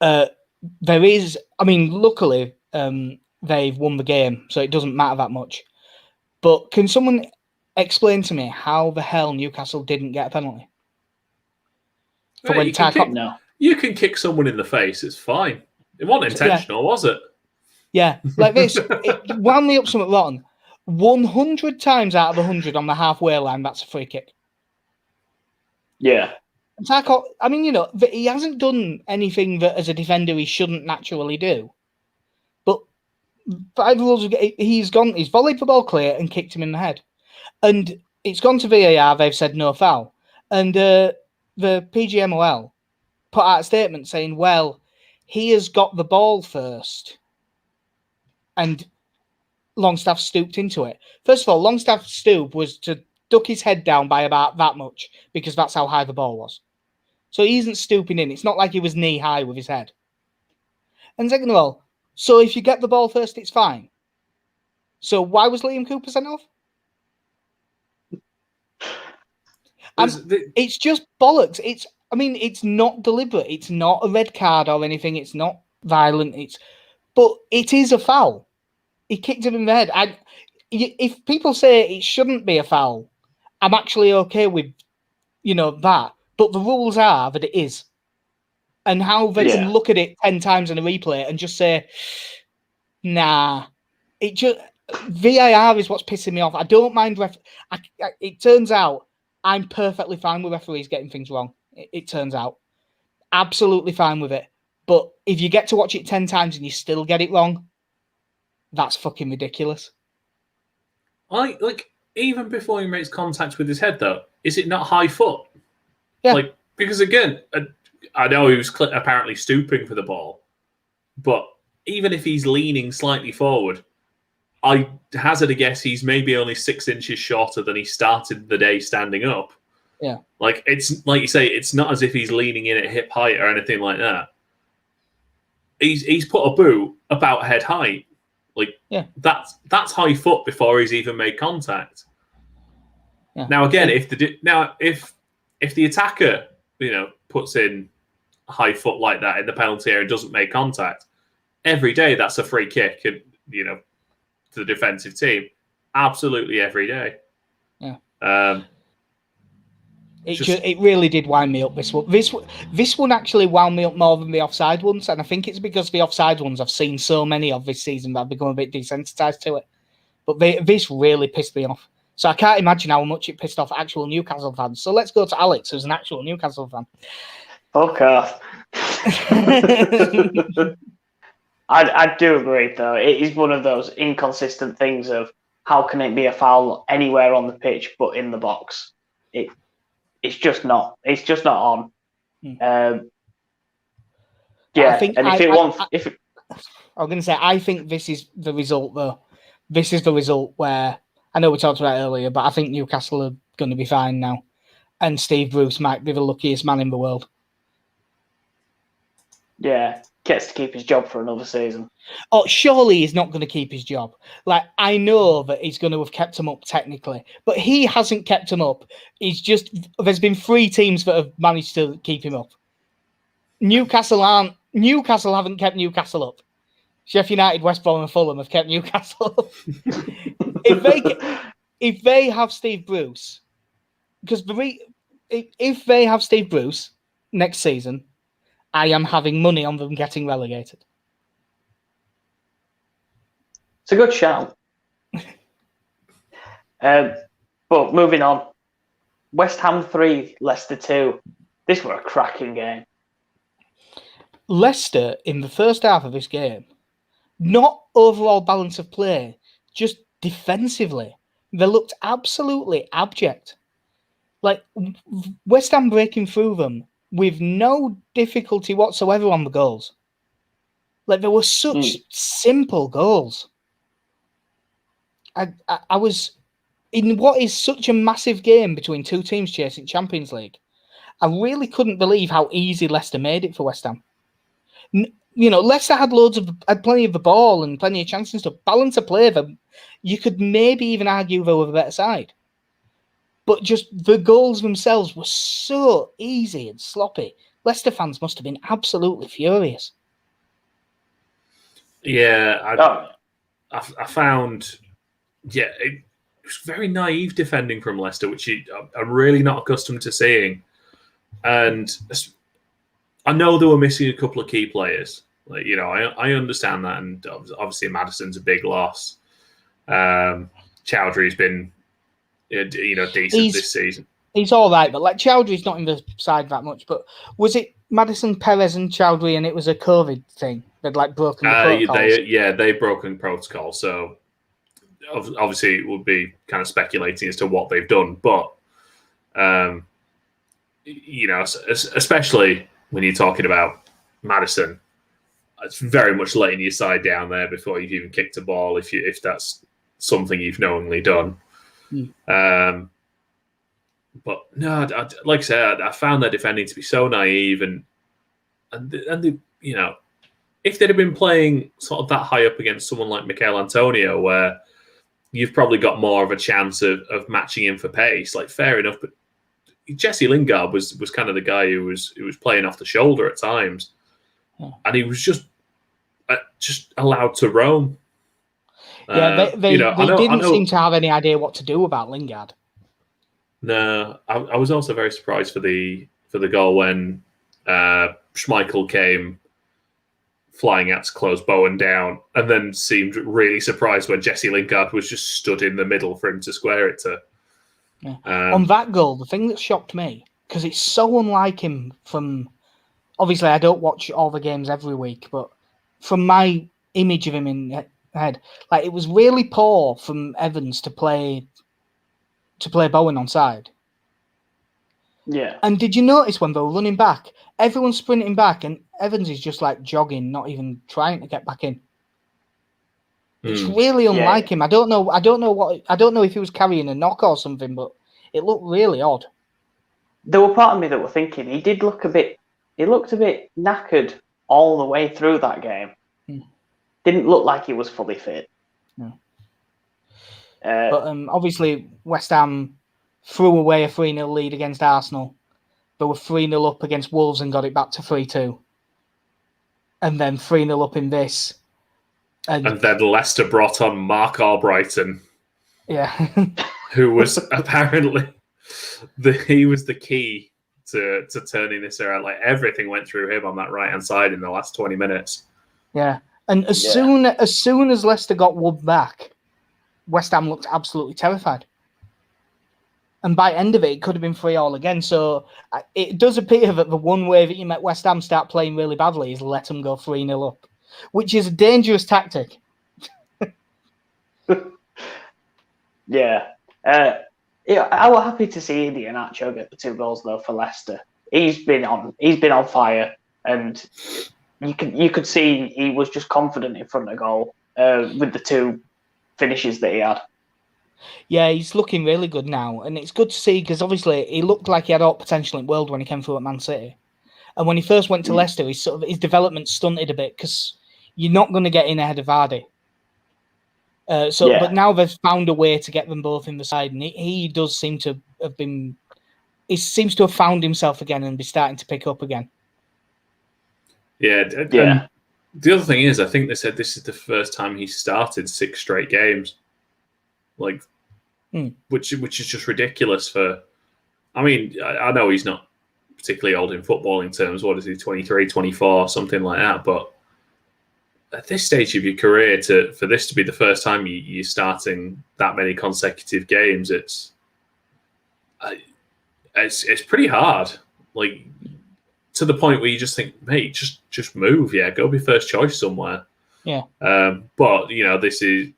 There is, luckily, they've won the game, so it doesn't matter that much. But can someone explain to me how the hell Newcastle didn't get a penalty? You can kick someone in the face, it's fine. It wasn't intentional, was it? Yeah, like this. It wound me up something rotten. 100 times out of 100 on the halfway line, that's a free kick. Yeah. He hasn't done anything that as a defender he shouldn't naturally do. But by the rules, he's volleyed the ball clear and kicked him in the head. And it's gone to VAR, they've said no foul. And the PGMOL put out a statement saying, well, he has got the ball first. And Longstaff stooped into it. First of all, Longstaff's stoop was to duck his head down by about that much because that's how high the ball was. So he isn't stooping in. It's not like he was knee high with his head. And second of all, so if you get the ball first, it's fine. So why was Liam Cooper sent off? It's just bollocks. It's not deliberate. It's not a red card or anything. It's not violent. But it is a foul. He kicked him in the head. If people say it shouldn't be a foul, I'm actually okay with, that. But the rules are that it is. And how they can look at it 10 times in a replay and just say, nah. VAR is what's pissing me off. I don't mind. It turns out I'm perfectly fine with referees getting things wrong. It turns out. Absolutely fine with it. But if you get to watch it 10 times and you still get it wrong, that's fucking ridiculous. Even before he makes contact with his head, though, is it not high foot? Yeah. Because again, I know he was apparently stooping for the ball, but even if he's leaning slightly forward, I hazard a guess he's maybe only 6 inches shorter than he started the day standing up. Yeah. It's like you say, it's not as if he's leaning in at hip height or anything like that. He's put a boot about head height. That's high foot before he's even made contact. Yeah. Now again, if the attacker, puts in high foot like that in the penalty area and doesn't make contact, every day that's a free kick, and to the defensive team, absolutely every day. Yeah. It really did wind me up. This one actually wound me up more than the offside ones, and I think it's because the offside ones I've seen so many of this season that I've become a bit desensitized to it. But this really pissed me off. So I can't imagine how much it pissed off actual Newcastle fans. So let's go to Alex, who's an actual Newcastle fan. Fuck off. I do agree, though. It is one of those inconsistent things of how can it be a foul anywhere on the pitch but in the box? It's just not. It's just not on. I think this is the result, though. This is the result where I know we talked about it earlier, but I think Newcastle are going to be fine now, and Steve Bruce might be the luckiest man in the world. Yeah, gets to keep his job for another season. Oh, surely he's not going to keep his job. I know that he's going to have kept him up technically, but he hasn't kept him up. There's been 3 teams that have managed to keep him up. Newcastle haven't kept Newcastle up. Sheffield United, West Brom and Fulham have kept Newcastle up. If they have Steve Bruce, if they have Steve Bruce next season, I am having money on them getting relegated. It's a good shout. But moving on, West Ham 3, Leicester 2. This was a cracking game. Leicester, in the first half of this game, not overall balance of play, just defensively, they looked absolutely abject. West Ham breaking through them with no difficulty whatsoever on the goals. They were such simple goals. I was in what is such a massive game between 2 teams chasing Champions League. I really couldn't believe how easy Leicester made it for West Ham. Leicester had plenty of the ball and plenty of chances and stuff. Balance of play, you could maybe even argue they were the better side. But just the goals themselves were so easy and sloppy. Leicester fans must have been absolutely furious. Yeah, I found, it was very naive defending from Leicester, which I'm really not accustomed to seeing. And I know they were missing a couple of key players. Like, I understand that, and obviously Maddison's a big loss. Chowdhury's been, decent this season. He's all right, but like Chowdhury's not in the side that much. But was it Maddison, Perez, and Chowdhury, and it was a COVID thing? They'd like broken the protocols. They've broken protocol. So obviously, it would be kind of speculating as to what they've done, but especially when you're talking about Maddison, it's very much letting your side down there before you've even kicked a ball. If that's something you've knowingly done. But no, like I said, I found their defending to be so naive, and if they'd have been playing sort of that high up against someone like Michail Antonio, where you've probably got more of a chance of matching him for pace, like fair enough. But Jesse Lingard was kind of the guy who was playing off the shoulder at times, and he was just allowed to roam. Yeah, they didn't seem to have any idea what to do about Lingard. No, I was also very surprised for the goal when Schmeichel came flying out to close Bowen down, and then seemed really surprised when Jesse Lingard was just stood in the middle for him to square it to. Yeah. On that goal, the thing that shocked me, because it's so unlike him from... Obviously, I don't watch all the games every week, but from my image of him in head, like, it was really poor from Evans to play Bowen on side. Yeah. And did you notice when they were running back, everyone's sprinting back and Evans is just like jogging, not even trying to get back in. It's really unlike him. I don't know if he was carrying a knock or something, but it looked really odd. There were part of me that were thinking he looked a bit knackered all the way through that game. Didn't look like he was fully fit. No. But obviously, West Ham threw away a 3-0 lead against Arsenal. They were 3-0 up against Wolves and got it back to 3-2. And then 3-0 up in this. And then Leicester brought on Mark Albrighton. Yeah. Who was apparently... he was the key to turning this around. Like, everything went through him on that right-hand side in the last 20 minutes. Yeah. And as soon as Leicester got Wood back, West Ham looked absolutely terrified. And by end of it could have been 3-3 again. So it does appear that the one way that you met West Ham start playing really badly is let them go 3-0 up, which is a dangerous tactic. Yeah. I was happy to see Iheanacho get the 2 goals though for Leicester. He's been on fire, and you could see he was just confident in front of goal with the 2 finishes that he had. Yeah, he's looking really good now, and it's good to see because obviously he looked like he had all potential in the world when he came through at Man City, and when he first went to Leicester, his development stunted a bit because you're not going to get in ahead of Vardy. But now they've found a way to get them both in the side, and he does seem to have been. He seems to have found himself again and be starting to pick up again. Yeah. The other thing is, I think they said this is the first time he started 6 straight games. Like, which is just ridiculous for... I mean, I know he's not particularly old in footballing terms. What is he, 23, 24, something like that. But at this stage of your career, for this to be the first time you're starting that many consecutive games, it's pretty hard. Like, to the point where you just think, mate, just move, go be first choice somewhere. Yeah. But this is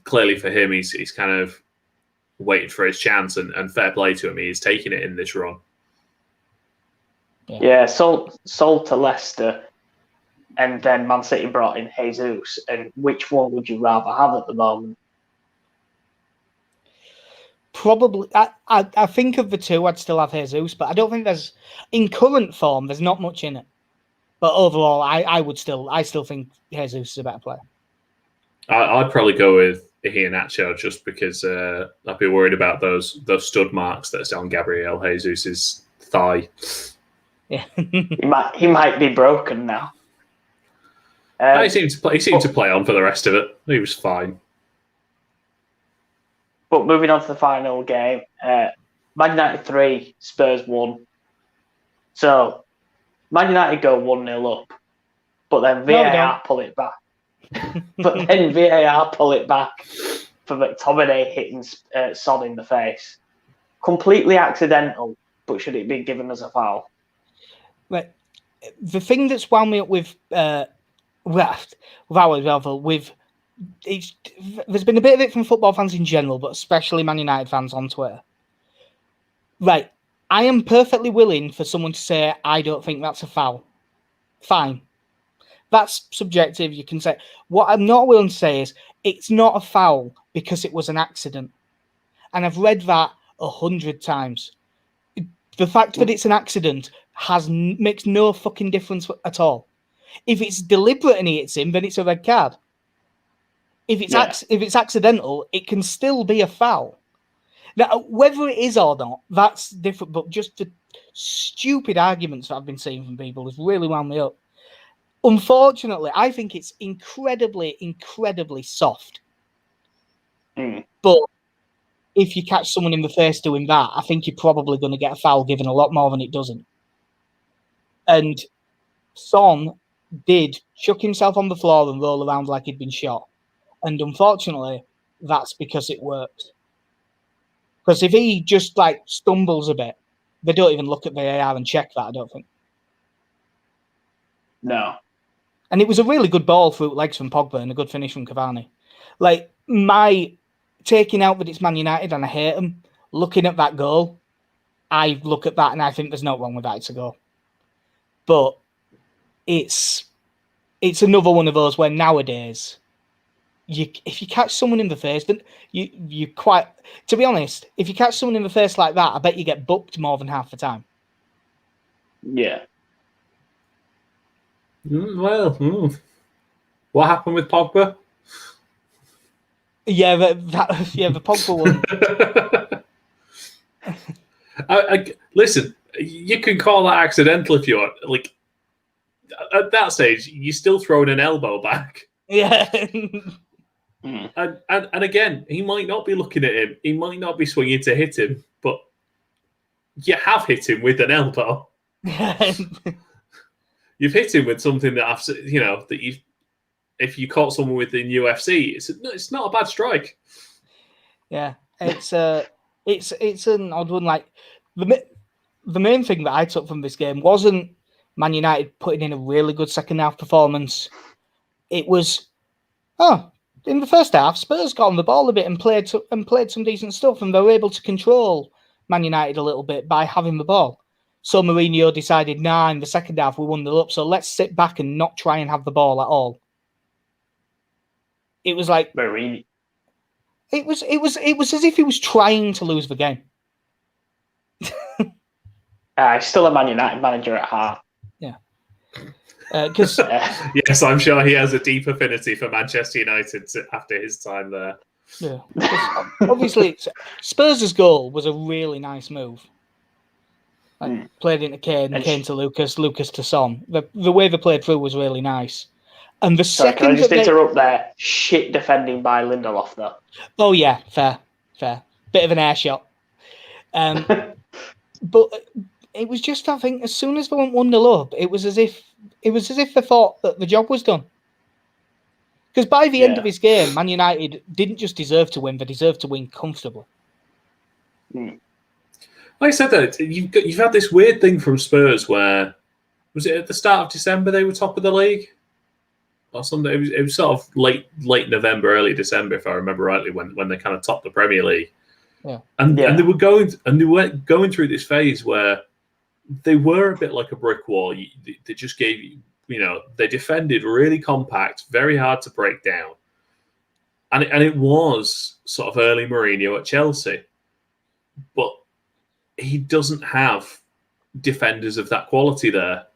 clearly for him. He's kind of waiting for his chance, and fair play to him. He's taking it in this run. Yeah, sold to Leicester, and then Man City brought in Jesus. And which one would you rather have at the moment? Probably, I think of the 2, I'd still have Jesus, but I don't think in current form, there's not much in it. But overall, I still think Jesus is a better player. I'd probably go with Iheanacho just because I'd be worried about those stud marks that's on Gabriel Jesus' thigh. Yeah. he might be broken now. He seemed to play on for the rest of it. He was fine. But moving on to the final game, Man United 3, Spurs 1. So, Man United go 1-0 up, but then VAR pull it back. But then VAR pull it back for McTominay hitting Son in the face. Completely accidental, but should it be given as a foul? Right. The thing that's wound me up with there's been a bit of it from football fans in general, but especially Man United fans on Twitter. Right. I am perfectly willing for someone to say, I don't think that's a foul. Fine. That's subjective. You can say. What I'm not willing to say is it's not a foul because it was an accident. And I've read that 100 times. The fact that it's an accident makes no fucking difference at all. If it's deliberate and he hits him, then it's a red card. If it's accidental, it can still be a foul. Now, whether it is or not, that's different. But just the stupid arguments that I've been seeing from people has really wound me up. Unfortunately, I think it's incredibly, incredibly soft. But if you catch someone in the face doing that, I think you're probably going to get a foul given a lot more than it doesn't. And Son did chuck himself on the floor and roll around like he'd been shot. And unfortunately, that's because it worked. Because if he just stumbles a bit, they don't even look at VAR and check that, I don't think. No. And it was a really good ball through legs from Pogba and a good finish from Cavani. My taking out that it's Man United and I hate them, looking at that goal, I look at that and I think there's no wrong with that. It's a goal. But it's another one of those where nowadays, if you catch someone in the face, then you quite... To be honest, if you catch someone in the face like that, I bet you get booked more than half the time. Yeah. What happened with Pogba? Yeah, the Pogba one. Listen, you can call that accidental if you want. At that stage, you're still throwing an elbow back. Yeah. And again, he might not be looking at him. He might not be swinging to hit him, but you have hit him with an elbow. You've hit him with something that if you caught someone with in UFC, it's not a bad strike. Yeah, it's an odd one. The main thing that I took from this game wasn't Man United putting in a really good second half performance. It was, in the first half, Spurs got on the ball a bit and played some decent stuff, and they were able to control Man United a little bit by having the ball. So Mourinho decided, in the second half we 1-0 up, so let's sit back and not try and have the ball at all. It was like Mourinho. It was as if he was trying to lose the game. He's still a Man United manager at heart. Yeah. Because yes, I'm sure he has a deep affinity for Manchester United after his time there. Yeah. Obviously, Spurs' goal was a really nice move. Played into Kane, Kane to Lucas, Lucas to Son. The way they played through was really nice. And the second, can I just interrupt there? Shit defending by Lindelof, though. Oh yeah, fair. Bit of an air shot. But it was just, I think, as soon as they went 1-0 up, it was as if they thought that the job was done. Because by the end of this game, Man United didn't just deserve to win; they deserved to win comfortably. Like I said, that you've had this weird thing from Spurs where, was it at the start of December they were top of the league? Or something. It was sort of late November, early December, if I remember rightly, when they kind of topped the Premier League. Yeah. And they were going through this phase where they were a bit like a brick wall. They just gave they defended really compact, very hard to break down. And it was sort of early Mourinho at Chelsea. But he doesn't have defenders of that quality there.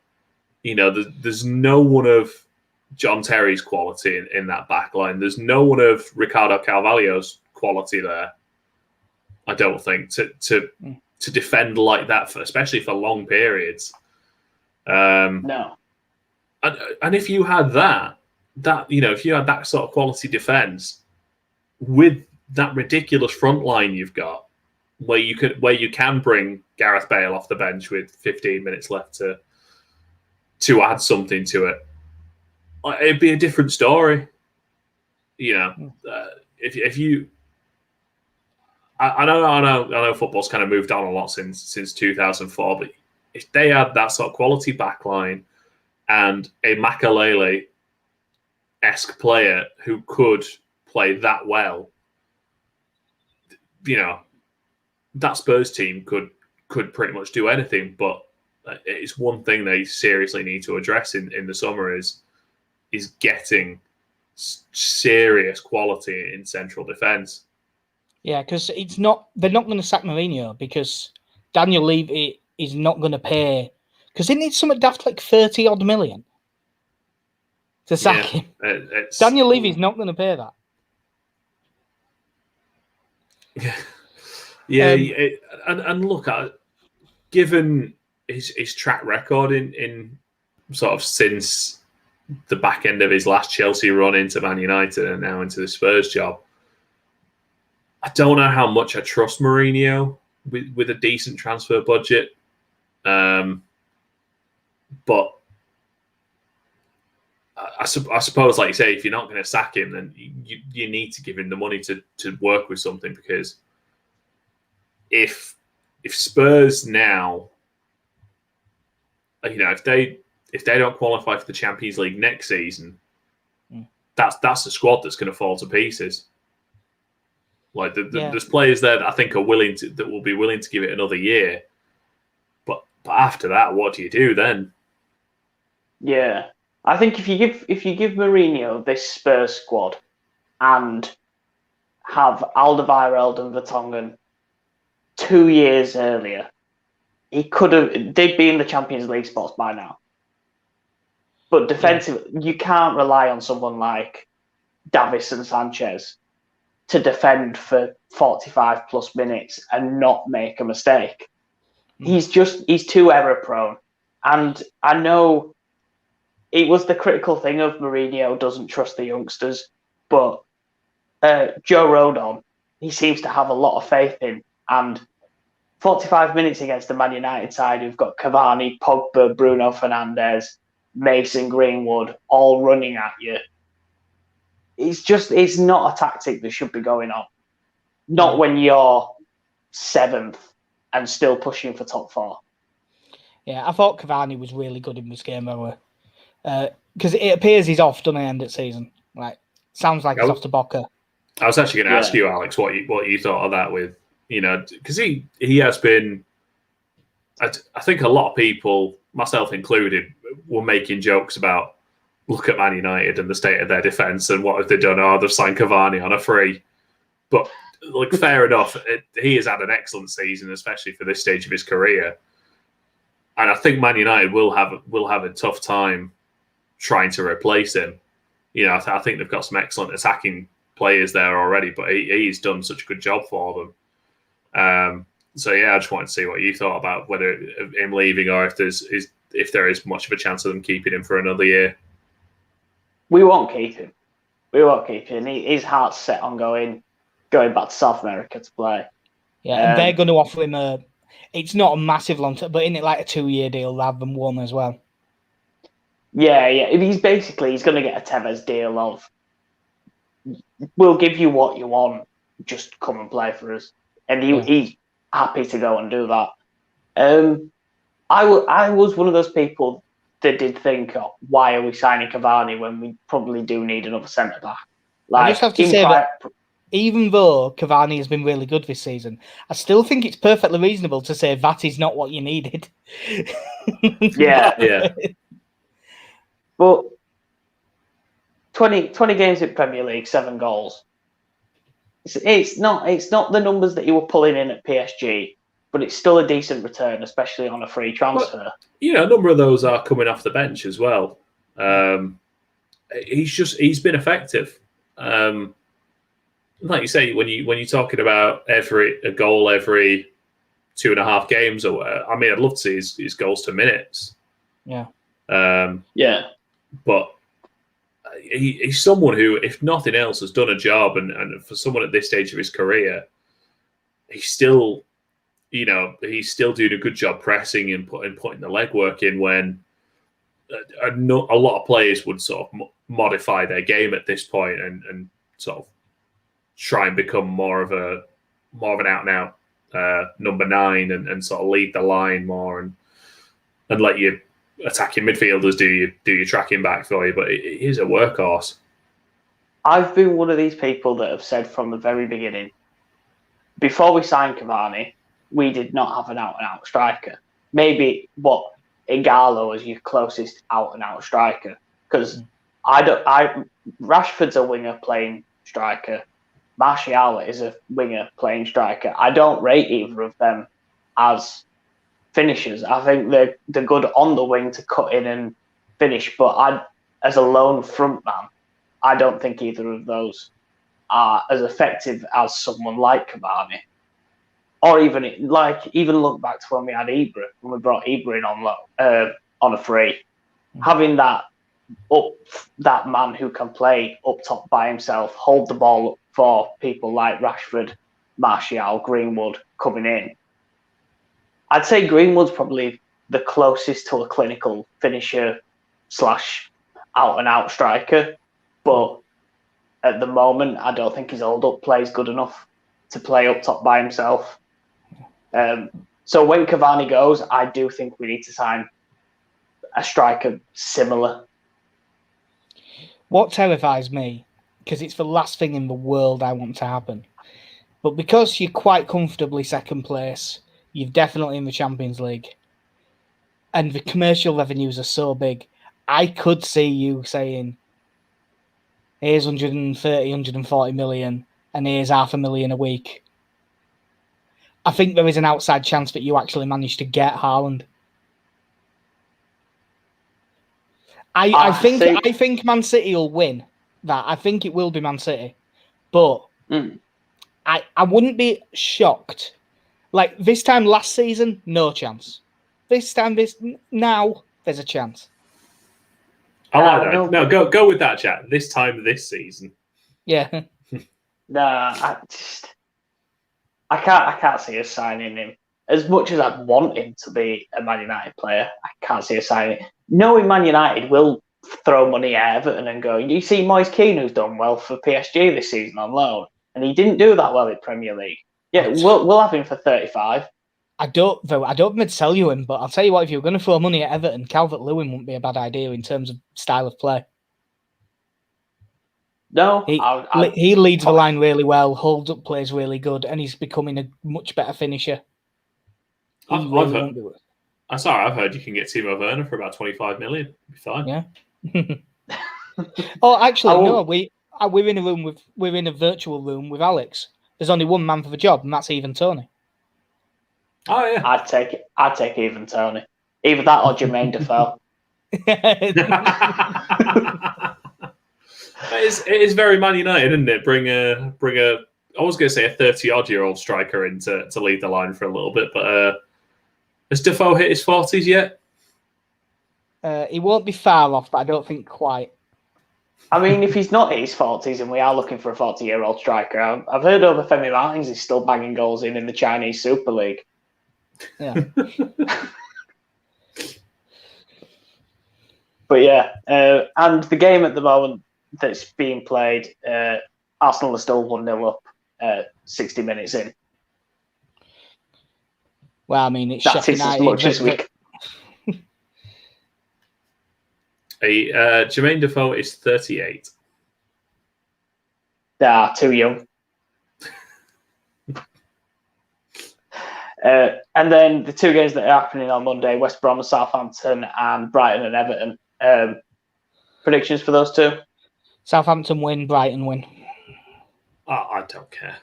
There's no one of John Terry's quality in that back line. There's no one of Ricardo Carvalho's quality there, I don't think, to defend like that, especially for long periods. No. And if you had that if you had that sort of quality defense with that ridiculous front line you've got, where you can bring Gareth Bale off the bench with 15 minutes left to add something to it, it'd be a different story. If you, I know football's kind of moved on a lot since 2004, but if they had that sort of quality backline and a Makalele-esque player who could play that well, that Spurs team could pretty much do anything. But it's one thing they seriously need to address in the summer is getting serious quality in central defence. Yeah, because they're not going to sack Mourinho because Daniel Levy is not going to pay, because they need something daft like 30 odd million to sack him. Daniel Levy's not going to pay that. And look, given his track record in sort of since the back end of his last Chelsea run into Man United and now into the Spurs job, I don't know how much I trust Mourinho with a decent transfer budget. But I suppose, like you say, if you're not going to sack him, then you need to give him the money to work with something, because if Spurs now, if they don't qualify for the Champions League next season, that's the squad that's going to fall to pieces. Like there's players there that I think that will be willing to give it another year, but after that, what do you do then? Yeah, I think if you give Mourinho this Spurs squad and have Alderweireld and Vertonghen 2 years earlier, they'd be in the Champions League spots by now. But defensively, you can't rely on someone like Davis and Sanchez to defend for 45 plus minutes and not make a mistake. He's too error prone. And I know it was the critical thing of Mourinho doesn't trust the youngsters, but Joe Rodon, he seems to have a lot of faith in. And 45 minutes against the Man United side who've got Cavani, Pogba, Bruno Fernandes, Mason Greenwood all running at you. It's not a tactic that should be going on. Not when you're 7th and still pushing for top 4. Yeah, I thought Cavani was really good in this game, because it appears he's off, doesn't he, end of season? Like, sounds like he's off to Boca. I was actually going to ask you, Alex, what you thought of that with, because he has been, I think a lot of people, myself included, were making jokes about, look at Man United and the state of their defence and what have they done? Oh, they've signed Cavani on a free. But fair enough, he has had an excellent season, especially for this stage of his career. And I think Man United will have a tough time trying to replace him. I think they've got some excellent attacking players there already, but he's done such a good job for them. So I just wanted to see what you thought about whether him leaving or if there is much of a chance of them keeping him for another year. We won't keep him. His heart's set on going back to South America to play. Yeah, and they're going to offer him it's not a massive long term, but isn't it like a 2-year deal rather than 1 as well? Yeah. He's going to get a Tevez deal of, we'll give you what you want, just come and play for us. And he's happy to go and do that. I was one of those people that did think, why are we signing Cavani when we probably do need another centre-back? I just have to say that even though Cavani has been really good this season, I still think it's perfectly reasonable to say that is not what you needed. Yeah. But 20 games in Premier League, 7 goals. It's not the numbers that you were pulling in at PSG, but it's still a decent return, especially on a free transfer. But, a number of those are coming off the bench as well. He's been effective. Like you say, when you're talking about a goal every 2.5 games, or I'd love to see his goals to minutes. Yeah. Yeah. But he's someone who, if nothing else, has done a job, and for someone at this stage of his career, he's still, he's still doing a good job pressing and putting the legwork in when a lot of players would sort of modify their game at this point and sort of try and become more of an out and out number 9 and sort of lead the line more and let your attacking midfielders do your tracking back for you. But he's a workhorse. I've been one of these people that have said from the very beginning, before we signed Cavani, we did not have an out and out striker. Maybe Igalo is your closest out and out striker, because Rashford's a winger playing striker. Martial is a winger playing striker. I don't rate either of them as finishers. I think they're good on the wing to cut in and finish, but as a lone front man, I don't think either of those are as effective as someone like Cavani. Or even look back to when we had Ibra, when we brought Ibra in on a free. Having that man who can play up top by himself, hold the ball up for people like Rashford, Martial, Greenwood coming in. I'd say Greenwood's probably the closest to a clinical finisher / out and out striker, but at the moment, I don't think his hold-up play is good enough to play up top by himself. So when Cavani goes, I do think we need to sign a striker similar. What terrifies me, because it's the last thing in the world I want to happen, but because you're quite comfortably second place, you're definitely in the Champions League, and the commercial revenues are so big, I could see you saying, here's 130, 140 million, and here's $500,000 a week. I think there is an outside chance that you actually manage to get Haaland. I think Man City will win that. I think it will be Man City. But I wouldn't be shocked. Like this time last season, no chance. Now, there's a chance. I like that. No, go with that, chat. This time this season. Yeah. I can't see us signing him. As much as I'd want him to be a Man United player, I can't see us signing him. Knowing Man United will throw money at Everton and go, you see Moise Kean, who's done well for PSG this season on loan, and he didn't do that well in Premier League. Yeah, we'll have him for 35. I don't mean to sell you him, but I'll tell you what, if you're going to throw money at Everton, Calvert-Lewin wouldn't be a bad idea in terms of style of play. No, he leads the line really well, holds up plays really good, and he's becoming a much better finisher. I've heard you can get Timo Werner for about 25 million. Be fine. Yeah. Oh, actually, no. We're in a virtual room with Alex. There's only one man for the job, and that's Ivan Toney. Oh yeah. I'd take Ivan Toney. Either that or Jermaine Defoe. It is very Man United, isn't it? Bring a I was going to say a 30-odd-year-old striker in to lead the line for a little bit, but has Defoe hit his 40s yet? He won't be far off, but I don't think quite. I mean, if he's not hit his 40s and we are looking for a 40-year-old striker, I've heard Femi Martins is still banging goals in the Chinese Super League. Yeah. But yeah, and the game at the moment that's being played, Arsenal are still 1-0 up 60 minutes in. Well, I mean, it's that's as much as we can. Jermaine Defoe is 38. Too young. And then the two games that are happening on Monday, West Brom and Southampton and Brighton and Everton. Predictions for those two? Southampton win, Brighton win. Oh, I don't care.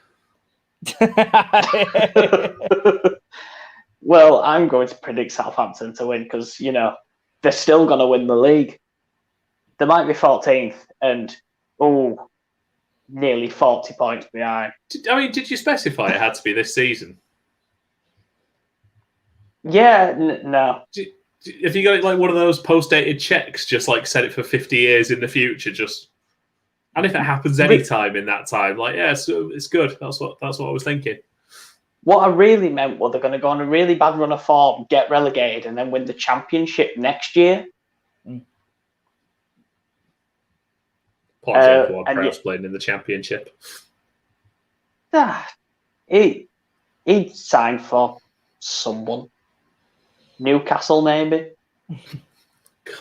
Well, I'm going to predict Southampton to win because, they're still going to win the league. They might be 14th and, nearly 40 points behind. Did you specify it had to be this season? Yeah, no. If you got like one of those post-dated checks, just like set it for 50 years in the future, and if it happens any time in that time, like so it's good. That's what I was thinking. What I really meant was they're going to go on a really bad run of form, get relegated, and then win the championship next year. Paul James Ward-Prowse playing in the championship. He signed for someone. Newcastle, maybe. God.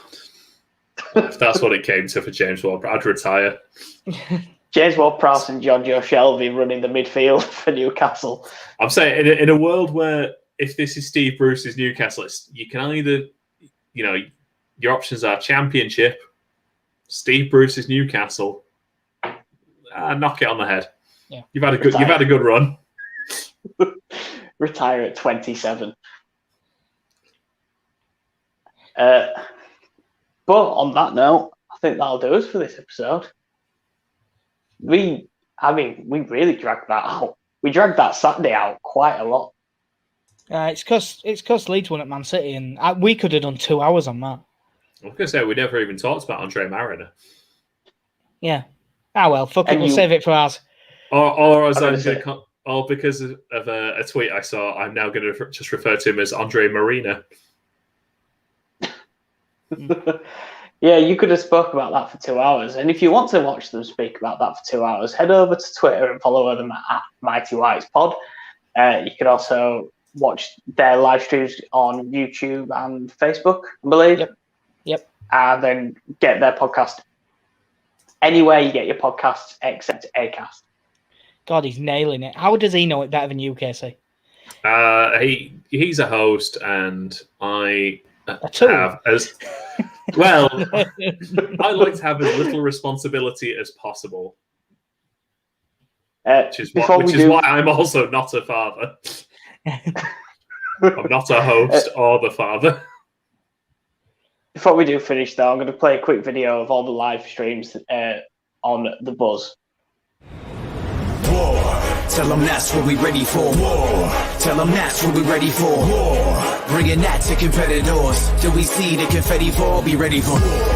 If that's what it came to for James Ward-Prowse, I'd retire. James Ward-Prowse and John Joe Shelby running the midfield for Newcastle. I'm saying in a world where if this is Steve Bruce's Newcastle, you can either, your options are Championship, Steve Bruce's Newcastle. Knock it on the head. Yeah. You've had a good run. Retire at 27. But on that note, I think that'll do us for this episode. We really dragged that out. We dragged that Saturday out quite a lot. It's because Leeds won at Man City, and we could have done 2 hours on that. I was going to say, we never even talked about Andre Mariner. Yeah. Well, fuck it, we'll save it for ours. Or because of a tweet I saw, I'm now going to just refer to him as Andre Marina. Yeah, you could have spoke about that for 2 hours. And if you want to watch them speak about that for 2 hours, head over to Twitter and follow them at Mighty Whites Pod. You can also watch their live streams on YouTube and Facebook, I believe. Yep. And then get their podcast anywhere you get your podcasts except Acast. God, he's nailing it. How does he know it better than you, Casey? He's a host, and I have as well. I like to have as little responsibility as possible, which is why I'm also not a father. I'm not a host or the father. Before we do finish, though, I'm going to play a quick video of all the live streams on the Buzz. War. Tell them that's what we ready for. War. Tell them that's what we ready for. War. Bringing that to competitors. Till we see the confetti fall, be ready for war.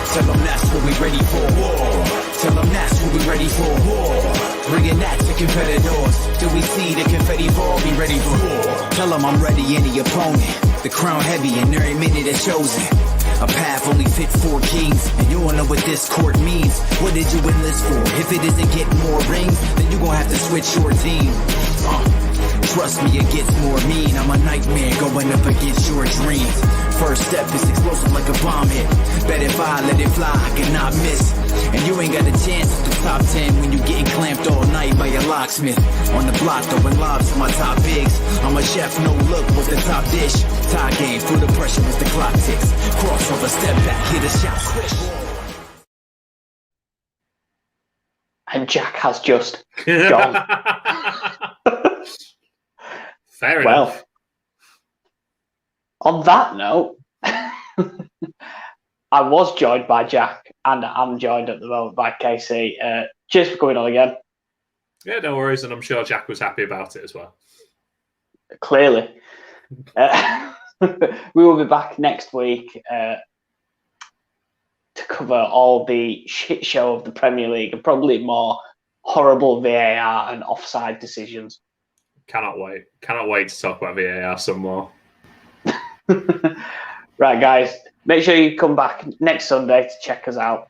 Tell them that's what we ready for. War. Tell them that's what we ready for. War. Bringing that to competitors. Till we see the confetti fall, be ready for war. Tell them I'm ready, any opponent. The crown heavy and every minute is chosen. A path only fit for kings, and you don't know what this court means. What did you enlist for? If it isn't getting more rings, then you gon' have to switch your team. Trust me, it gets more mean. I'm a nightmare going up against your dreams. First step is explosive like a bomb hit. Bet if I let it fly, I cannot miss. And you ain't got a chance at the top 10 when you getting clamped all night by your locksmith. On the block throwing lobs to my top bigs. I'm a chef, no look, what's the top dish? Tie game, through the pressure as the clock ticks. Crossover, step back, hit a shot quick. And Jack has just gone. Fair enough. On that note, I was joined by Jack, and I'm joined at the moment by Casey. Cheers for coming on again. Yeah, no worries, and I'm sure Jack was happy about it as well. Clearly. We will be back next week to cover all the shit show of the Premier League and probably more horrible VAR and offside decisions. Cannot wait to talk about VAR some more. Right, guys, make sure you come back next Sunday to check us out.